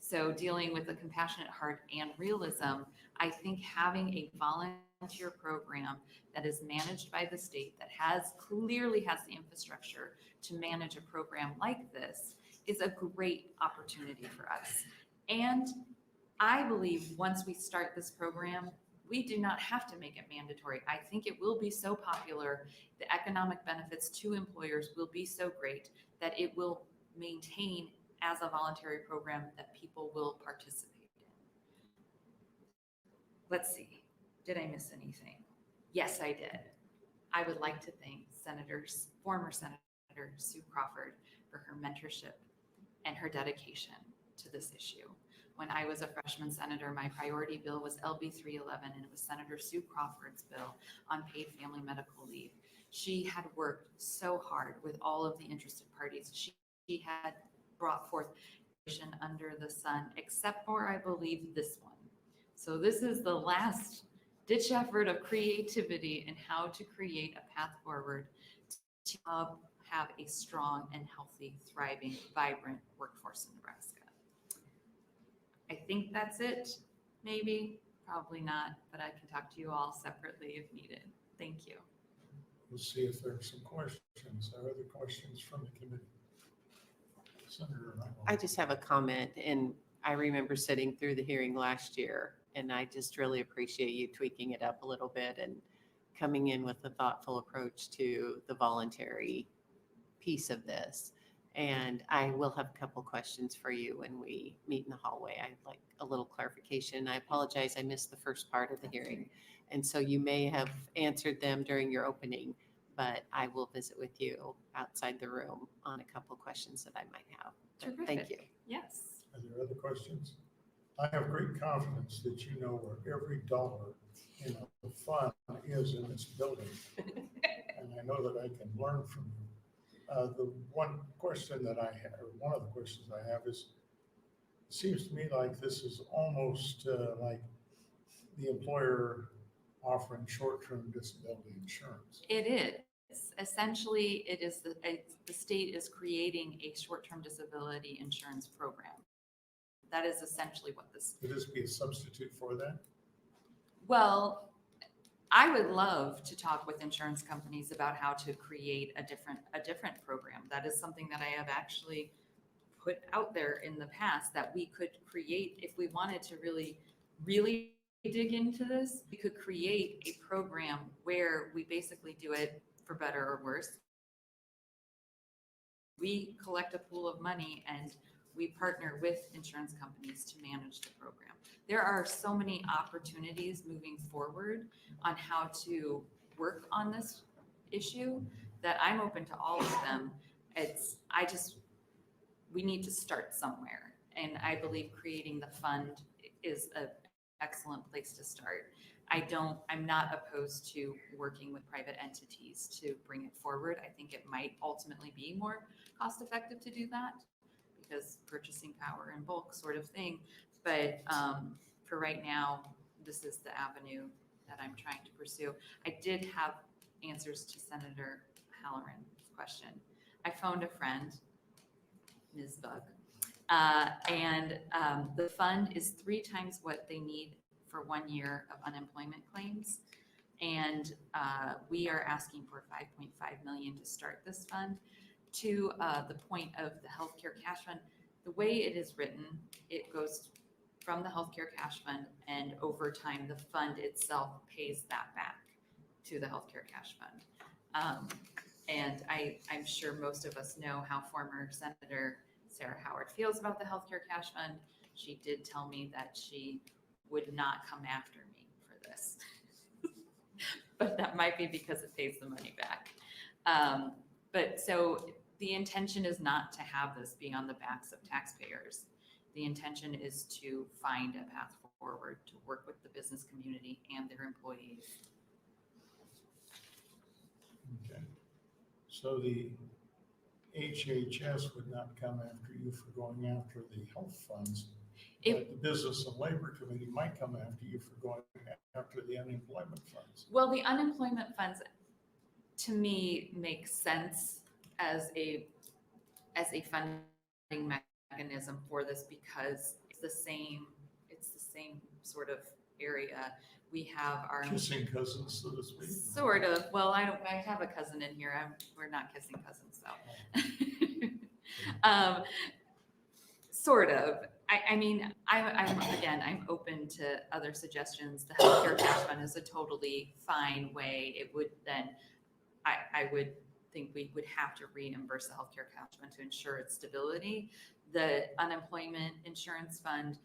So dealing with a compassionate heart and realism, I think having a volunteer program that is managed by the state, that clearly has the infrastructure to manage a program like this, is a great opportunity for us. And I believe once we start this program, we do not have to make it mandatory. I think it will be so popular, the economic benefits to employers will be so great that it will maintain as a voluntary program that people will participate in. Let's see, did I miss anything? Yes, I did. I would like to thank former Senator Sue Crawford for her mentorship and her dedication to this issue. When I was a freshman senator, my priority bill was LB 311, and it was Senator Sue Crawford's bill on paid family medical leave. She had worked so hard with all of the interested parties. She had brought forth under the sun, except for, I believe, this one. So this is the last ditch effort of creativity in how to create a path forward to have a strong and healthy, thriving, vibrant workforce in Nebraska. I think that's it, maybe, probably not, but I can talk to you all separately if needed. Thank you. We'll see if there are some questions. Are other questions from the committee? Senator Riepe. I just have a comment, and I remember sitting through the hearing last year, and I just really appreciate you tweaking it up a little bit and coming in with a thoughtful approach to the voluntary piece of this. And I will have a couple questions for you when we meet in the hallway. I'd like a little clarification. I apologize, I missed the first part of the hearing. And so you may have answered them during your opening, but I will visit with you outside the room on a couple questions that I might have. But thank you. Yes. Are there other questions? I have great confidence that you know where every dollar in the fund is in this building. And I know that I can learn from you. The one question that I have, or one of the questions I have is, it seems to me like this is almost like the employer offering short-term disability insurance. It is. Essentially, it is the state is creating a short-term disability insurance program. That is essentially what this. Could this be a substitute for that? Well, I would love to talk with insurance companies about how to create a different program. That is something that I have actually put out there in the past, that we could create if we wanted to really dig into this. We could create a program where we basically do it for better or worse. We collect a pool of money and we partner with insurance companies to manage the program. There are so many opportunities moving forward on how to work on this issue that I'm open to all of them. We need to start somewhere. And I believe creating the fund is an excellent place to start. I'm not opposed to working with private entities to bring it forward. I think it might ultimately be more cost effective to do that, because purchasing power in bulk sort of thing. But for right now, this is the avenue that I'm trying to pursue. I did have answers to Senator Halloran's question. I phoned a friend, Ms. Bug, and the fund is 3 times what they need for 1 year of unemployment claims. And we are asking for $5.5 million to start this fund. To the point of the healthcare cash fund, the way it is written, it goes from the healthcare cash fund, and over time, the fund itself pays that back to the healthcare cash fund. And I'm sure most of us know how former Senator Sarah Howard feels about the healthcare cash fund. She did tell me that she would not come after me for this. But that might be because it pays the money back. But so the intention is not to have this be on the backs of taxpayers. The intention is to find a path forward to work with the business community and their employees. Okay. So the HHS would not come after you for going after the health funds. But the Business and Labor Committee might come after you for going after the unemployment funds. Well, the unemployment funds, to me, make sense as a funding mechanism for this, because it's the same sort of area. We have our Kissing cousins, so to speak. sort of. Well, I have a cousin in here. We're not kissing cousins though. Sort of. I mean, I'm open to other suggestions. The healthcare cash fund is a totally fine way. It would then, I would think we would have to reimburse the healthcare cash fund to ensure its stability. The unemployment insurance fund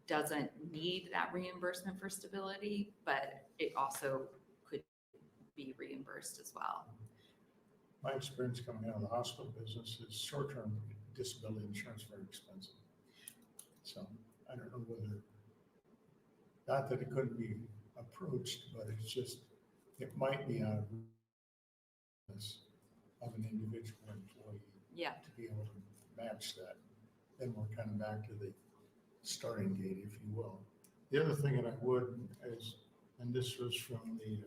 doesn't need that reimbursement for stability, but it also could be reimbursed as well. My experience coming out of the hospital business is short-term disability insurance is very expensive. So I don't know whether, not that it couldn't be approached, but it's just, it might be out of an individual employee. Yeah. To be able to match that. Then we're kind of back to the starting gate, if you will. The other thing that I would is, and this was from the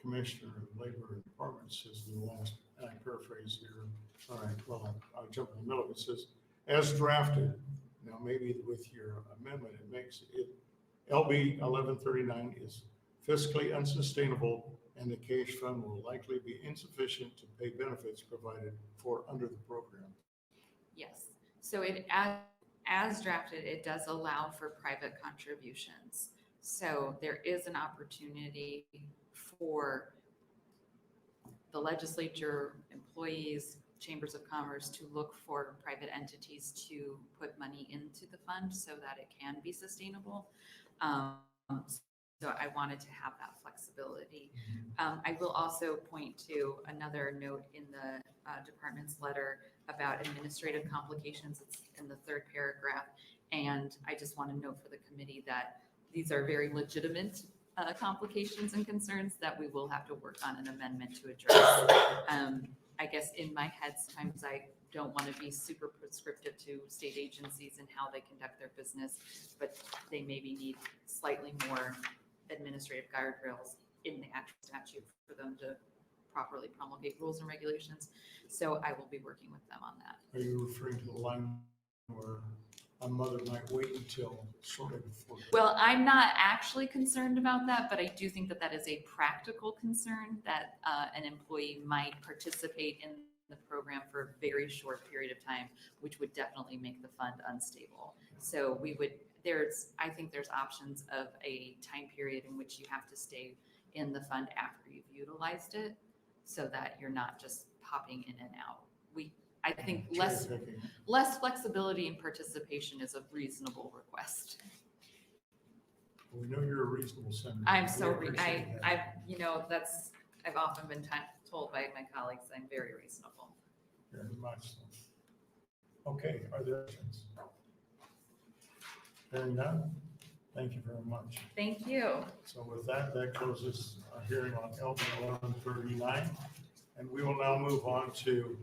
Commissioner of Labor and Department, says in the last, and I paraphrase here, all right, well, I'll jump in the middle of it, says, as drafted, now maybe with your amendment, it makes it, LB 1139 is fiscally unsustainable, and the cash fund will likely be insufficient to pay benefits provided for under the program. Yes. So it, as drafted, it does allow for private contributions. So there is an opportunity for the legislature, employees, chambers of commerce to look for private entities to put money into the fund so that it can be sustainable. So I wanted to have that flexibility. I will also point to another note in the department's letter about administrative complications. It's in the 3rd paragraph. And I just want to note for the committee that these are very legitimate complications and concerns that we will have to work on an amendment to address. I guess in my head, sometimes I don't want to be super prescriptive to state agencies and how they conduct their business, but they maybe need slightly more administrative guardrails in the actual statute for them to properly promulgate rules and regulations. So I will be working with them on that. Are you referring to the line where a mother might wait until sort of before? Well, I'm not actually concerned about that, but I do think that that is a practical concern that an employee might participate in the program for a very short period of time, which would definitely make the fund unstable. So we would, I think there's options of a time period in which you have to stay in the fund after you've utilized it so that you're not just popping in and out. I think less flexibility and participation is a reasonable request. We know you're a reasonable senator. I'm so, I've often been told by my colleagues I'm very reasonable. Very much so. Okay, are there questions? Hearing none, thank you very much. Thank you. So with that, that closes our hearing on LB 1139. And we will now move on to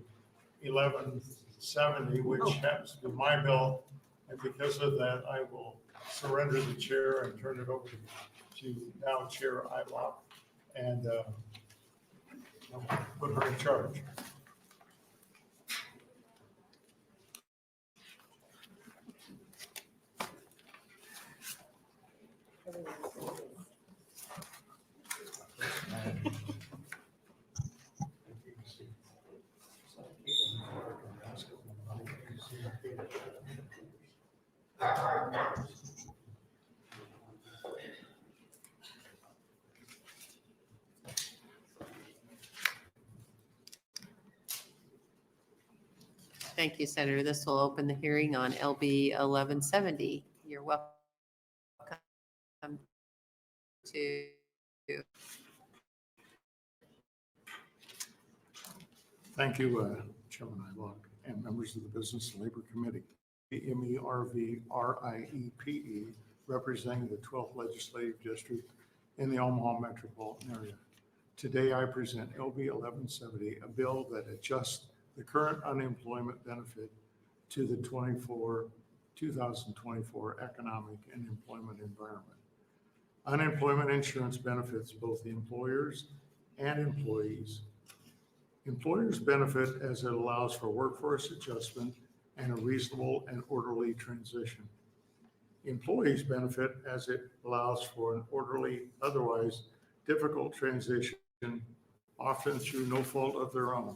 1170, which happens to be my bill. And because of that, I will surrender the chair and turn it over to now Chair Eilop and put her in charge. Thank you, Senator. This will open the hearing on LB 1170. You're welcome to. Thank you, Chairman Hylock, and members of the Business and Labor Committee. MERVRIEPE, representing the 12th Legislative District in the Omaha metropolitan area. Today, I present LB 1170, a bill that adjusts the current unemployment benefit to the 2024 economic and employment environment. Unemployment insurance benefits both the employers and employees. Employers benefit as it allows for workforce adjustment and a reasonable and orderly transition. Employees benefit as it allows for an orderly, otherwise difficult transition, often through no fault of their own.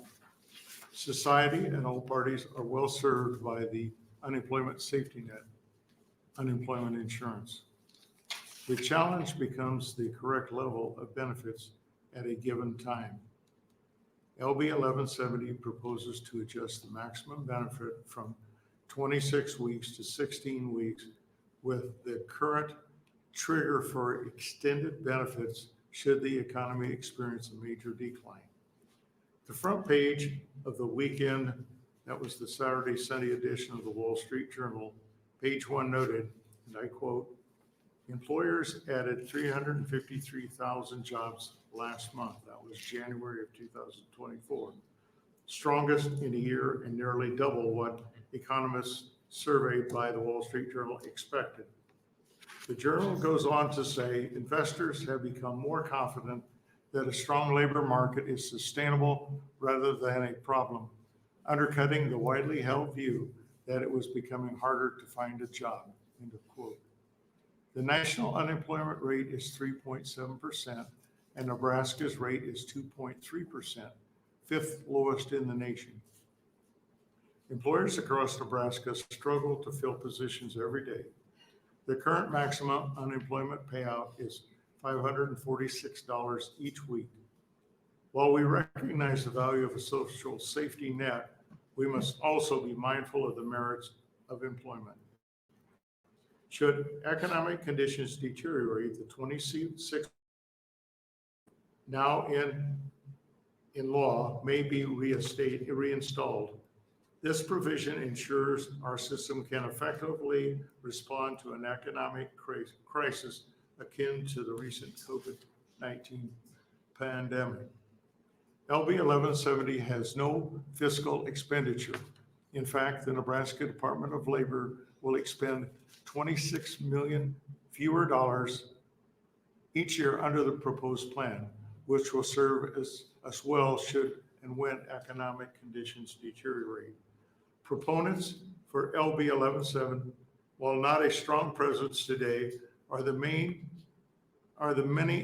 Society and all parties are well served by the unemployment safety net, unemployment insurance. The challenge becomes the correct level of benefits at a given time. LB 1170 proposes to adjust the maximum benefit from 26 weeks to 16 weeks, with the current trigger for extended benefits should the economy experience a major decline. The front page of the weekend, that was the Saturday, Sunday edition of the Wall Street Journal, page 1 noted, and I quote, employers added 353,000 jobs last month. That was January of 2024. Strongest in a year and nearly double what economists surveyed by the Wall Street Journal expected. The journal goes on to say investors have become more confident that a strong labor market is sustainable rather than a problem, undercutting the widely held view that it was becoming harder to find a job, end of quote. The national unemployment rate is 3.7%, and Nebraska's rate is 2.3%, fifth lowest in the nation. Employers across Nebraska struggle to fill positions every day. The current maximum unemployment payout is $546 each week. While we recognize the value of a social safety net, we must also be mindful of the merits of employment. Should economic conditions deteriorate, the 26 now in law may be reinstalled. This provision ensures our system can effectively respond to an economic crisis akin to the recent COVID-19 pandemic. LB 1170 has no fiscal expenditure. In fact, the Nebraska Department of Labor will expend $26 million fewer dollars each year under the proposed plan, which will serve as well should and when economic conditions deteriorate. Proponents for LB 1170, while not a strong presence today, are the many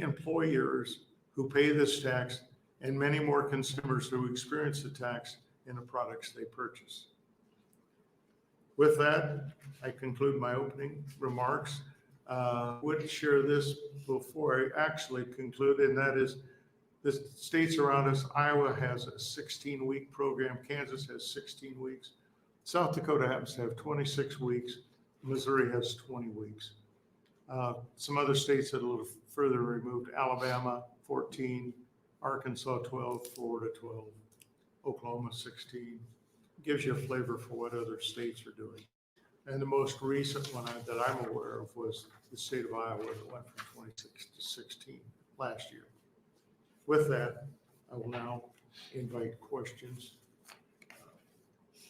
employers who pay this tax and many more consumers who experience the tax in the products they purchase. With that, I conclude my opening remarks. Would share this before I actually conclude, and that is the states around us. Iowa has a 16-week program. Kansas has 16 weeks. South Dakota happens to have 26 weeks. Missouri has 20 weeks. Some other states that are a little further removed, Alabama, 14, Arkansas, 12, Florida, 12, Oklahoma, 16. Gives you a flavor for what other states are doing. And the most recent one that I'm aware of was the state of Iowa that went from 26 to 16 last year. With that, I will now invite questions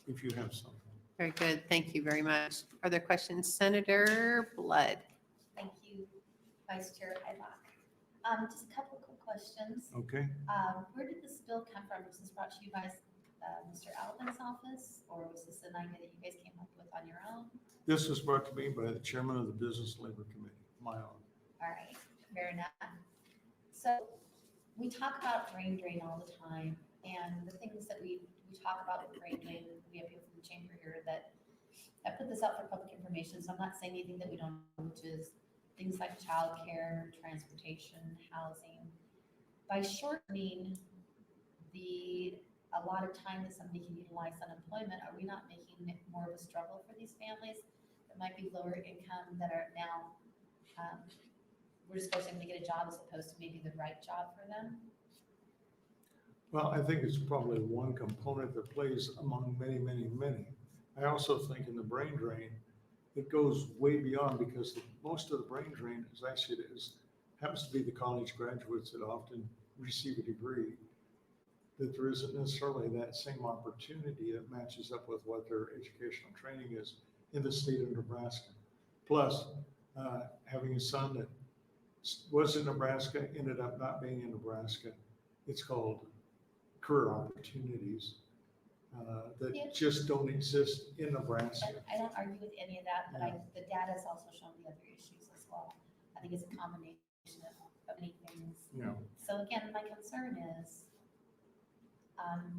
if you have some. Very good. Thank you very much. Are there questions? Senator Blood. Thank you, Vice Chair Hylock. Just a couple of quick questions. Okay. Where did this bill come from? Was this brought to you by Mr. Alvin's office, or was this an idea that you guys came up with on your own? This was brought to me by the chairman of the Business Labor Committee, my own. All right, fair enough. So we talk about brain drain all the time, and the things that we talk about with brain drain, we have people from the chamber here that I put this out for public information, so I'm not saying anything that we don't know, which is things like childcare, transportation, housing. By shortening a lot of time that somebody can utilize unemployment, are we not making it more of a struggle for these families that might be lower income that are now, we're just forcing them to get a job as opposed to maybe the right job for them? Well, I think it's probably one component that plays among many, many, many. I also think in the brain drain, it goes way beyond, because most of the brain drain, as I see it, happens to be the college graduates that often receive a degree, that there isn't necessarily that same opportunity that matches up with what their educational training is in the state of Nebraska. Plus, having a son that was in Nebraska, ended up not being in Nebraska, it's called career opportunities that just don't exist in Nebraska. And I don't argue with any of that, but the data has also shown the other issues as well. I think it's a combination of many things. Yeah. So again, my concern is,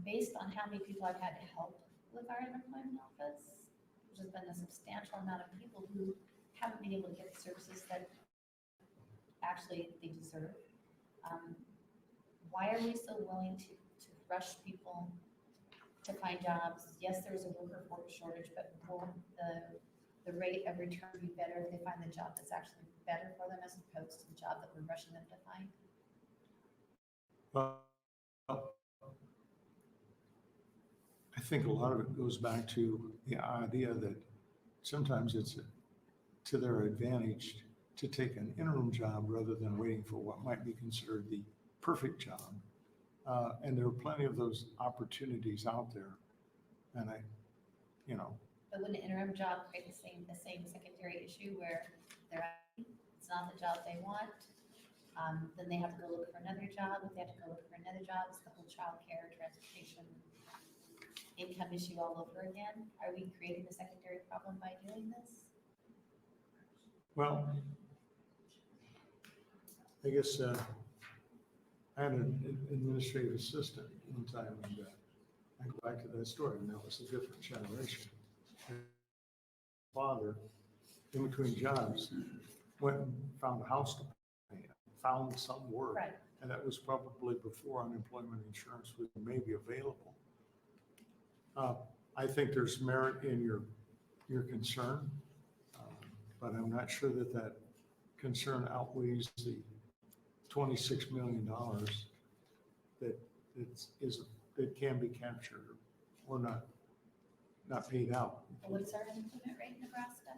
based on how many people I've had to help with our unemployment office, which has been a substantial amount of people who haven't been able to get the services that actually they deserve. Why are we so willing to rush people to find jobs? Yes, there's a worker shortage, but will the rate of return be better if they find the job that's actually better for them as opposed to the job that we're rushing them to find? Well, I think a lot of it goes back to the idea that sometimes it's to their advantage to take an interim job rather than waiting for what might be considered the perfect job. And there are plenty of those opportunities out there. And But wouldn't an interim job create the same secondary issue where it's not the job they want? Then they have to go look for another job. If they have to go look for another job, it's the whole childcare, transportation, income issue all over again. Are we creating a secondary problem by doing this? well, I guess I had an administrative assistant one time, and I go back to that story, and that was a different generation. Father, in between jobs, went and found a house to pay, found some work. Right. And that was probably before unemployment insurance was maybe available. I think there's merit in your concern, but I'm not sure that concern outweighs the $26 million that can be captured or not paid out. What's our unemployment rate in Nebraska?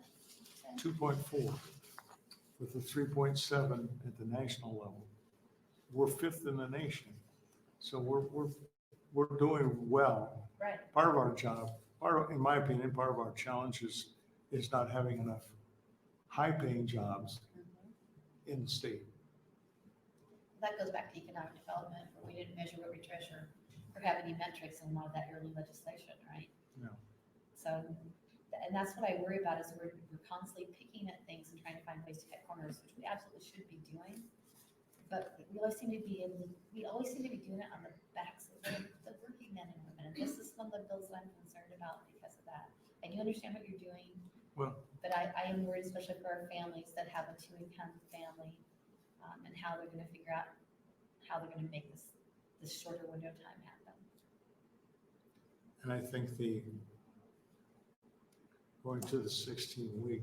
2.4 with a 3.7 at the national level. We're 5th in the nation. So we're doing well. Right. Part of our job, in my opinion, part of our challenge is not having enough high-paying jobs in the state. That goes back to economic development, where we didn't measure what we treasure or have any metrics in a lot of that early legislation, right? No. So, and that's what I worry about is we're constantly picking at things and trying to find ways to cut corners, which we absolutely should be doing. But we always seem to be doing it on the backs of the working men and women. And this is one of the bills that I'm concerned about because of that. I do understand what you're doing, Well, but I am worried, especially for our families that have a 2-income family, and how they're going to figure out how they're going to make this shorter window of time happen. and I think going to the 16-week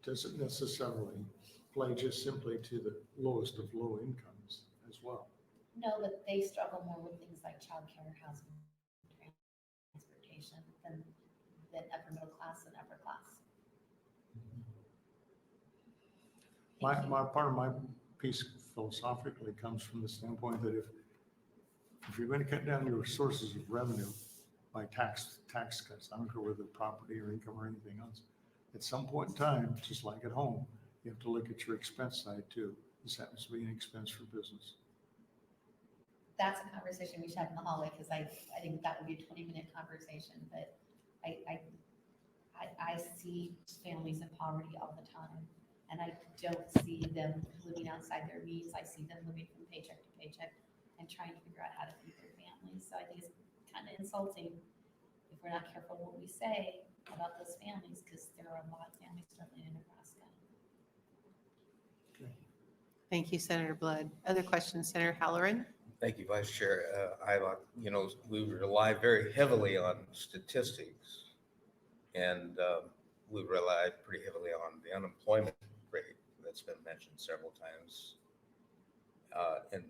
doesn't necessarily play just simply to the lowest of low incomes as well. No, but they struggle more with things like childcare, housing, transportation than upper middle class and upper class. My part of my piece philosophically comes from the standpoint that if you're going to cut down your sources of revenue by tax cuts, I don't care whether property or income or anything else, at some point in time, just like at home, you have to look at your expense side too. This happens to be an expense for business. that's a conversation we should have in the hallway, because I think that would be a 20-minute conversation, but I see families in poverty all the time, and I don't see them living outside their means. I see them living from paycheck to paycheck and trying to figure out how to feed their families. So I think it's kind of insulting if we're not careful what we say about those families, because there are a lot of families struggling in Nebraska. Thank you, Senator Blood. Other questions, Senator Halloran? Thank you, Vice Chair. We rely very heavily on statistics, and we rely pretty heavily on the unemployment rate that's been mentioned several times. And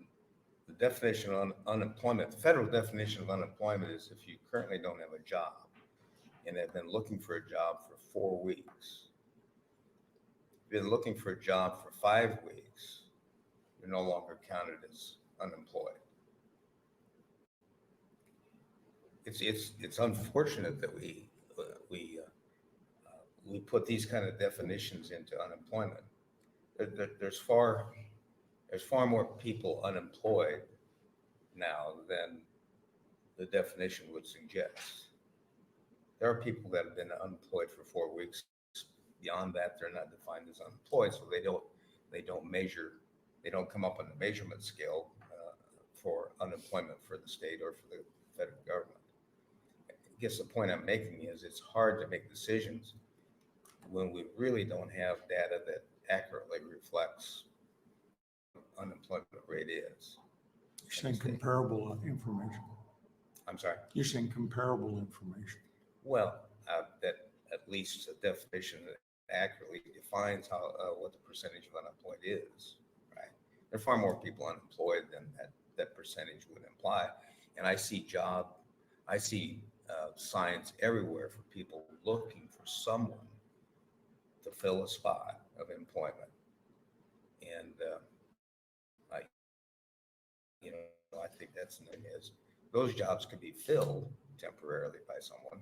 the definition of unemployment, the federal definition of unemployment is if you currently don't have a job and have been looking for a job for 4 weeks, been looking for a job for 5 weeks, you're no longer counted as unemployed. It's unfortunate that we put these kind of definitions into unemployment. There's far more people unemployed now than the definition would suggest. There are people that have been unemployed for 4 weeks. Beyond that, they're not defined as unemployed, so they don't come up on the measurement scale for unemployment for the state or for the federal government. I guess the point I'm making is it's hard to make decisions when we really don't have data that accurately reflects what unemployment rate is. You're saying comparable information. I'm sorry? You're saying comparable information. Well, that at least a definition that accurately defines how what the percentage of unemployed is, right? There are far more people unemployed than that percentage would imply. And I see signs everywhere for people looking for someone to fill a spot of employment. And I think that's the thing is those jobs can be filled temporarily by someone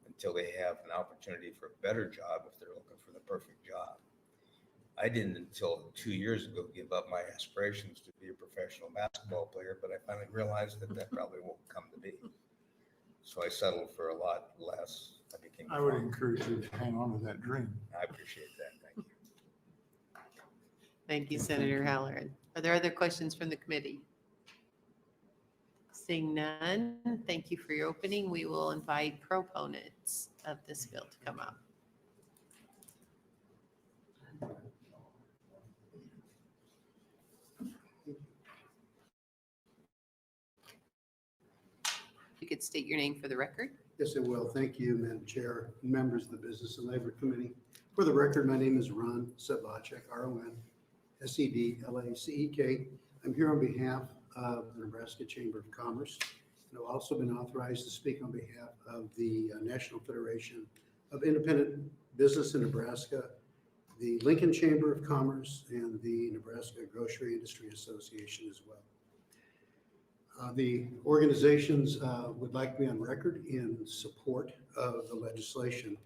until they have an opportunity for a better job if they're looking for the perfect job. I didn't until 2 years ago give up my aspirations to be a professional basketball player, but I finally realized that probably won't come to be. So I settled for a lot less. I would encourage you to hang on to that dream. I appreciate that. Thank you. Thank you, Senator Halloran. Are there other questions from the committee? Seeing none, thank you for your opening. We will invite proponents of this bill to come up. You could state your name for the record. Yes, I will. Thank you, Madam Chair, and members of the Business and Labor Committee. For the record, my name is Ron Sedlacek, RON-SEDLACEK. I'm here on behalf of the Nebraska Chamber of Commerce, and I've also been authorized to speak on behalf of the National Federation of Independent Business in Nebraska, the Lincoln Chamber of Commerce, and the Nebraska Grocery Industry Association as well. The organizations would like me on record in support of the legislation.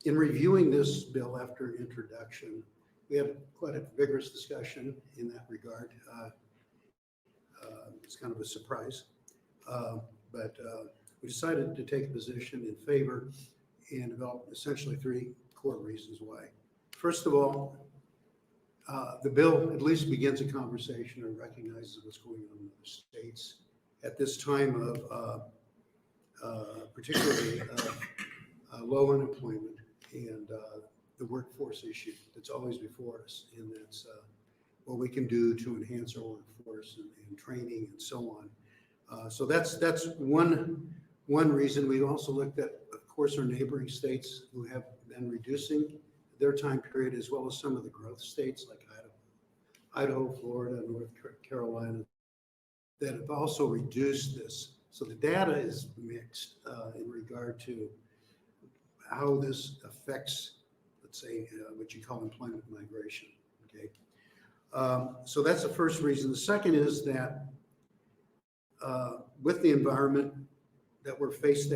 In reviewing this bill after introduction, we had quite a vigorous discussion in that regard. It's kind of a surprise, but we decided to take a position in favor and develop essentially 3 core reasons why. First of all, the bill at least begins a conversation and recognizes what's going on in other states at this time of particularly low unemployment and the workforce issue that's always before us, and that's what we can do to enhance our workforce and training and so on. So that's one reason. We also looked at, of course, our neighboring states who have been reducing their time period, as well as some of the growth states like Idaho, Florida, North Carolina, that have also reduced this. So the data is mixed in regard to how this affects, let's say, what you call employment migration. Okay, so that's the first reason. The second is that with the environment that we're faced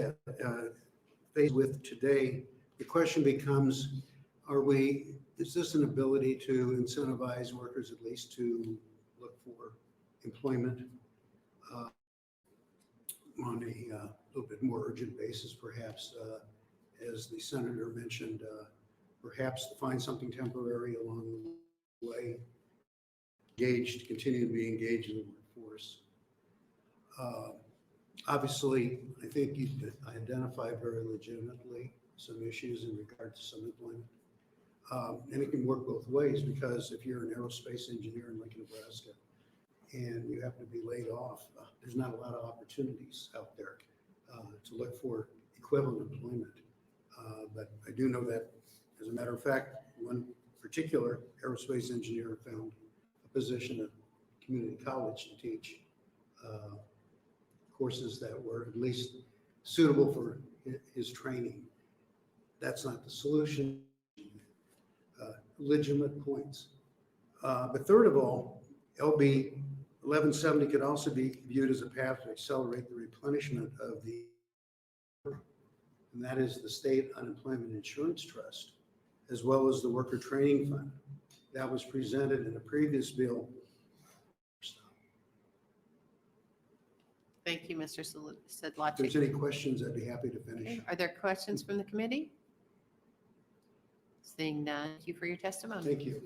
with today, the question becomes: is this an ability to incentivize workers at least to look for employment on a little bit more urgent basis, perhaps, as the senator mentioned, perhaps to find something temporary along the way, continue to be engaged in the workforce. Obviously, I think you identified very legitimately some issues in regard to some employment. And it can work both ways, because if you're an aerospace engineer in Lincoln, Nebraska, and you happen to be laid off, there's not a lot of opportunities out there to look for equivalent employment. But I do know that, as a matter of fact, one particular aerospace engineer found a position at community college to teach courses that were at least suitable for his training. That's not the solution. Legitimate points. But third of all, LB 1170 could also be viewed as a path to accelerate the replenishment of the, and that is the State Unemployment Insurance Trust, as well as the Worker Training Fund that was presented in a previous bill. Thank you, Mr. If there's Sedlacek. any questions, I'd be happy to finish. Okay, are there questions from the committee? Seeing none, thank you for your testimony. Thank you.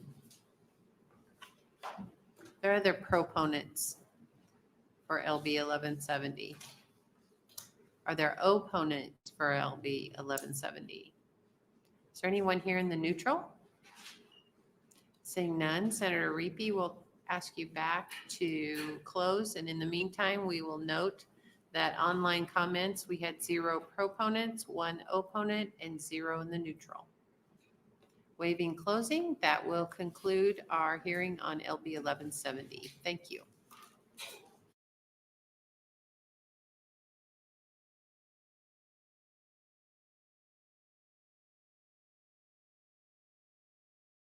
There are other proponents for LB 1170. Are there opponents for LB 1170? Is there anyone here in the neutral? Seeing none, Senator Riepe will ask you back to close, and in the meantime, we will note that online comments, we had 0 proponents, 1 opponent, and 0 in the neutral. Waiving closing, that will conclude our hearing on LB 1170. Thank you.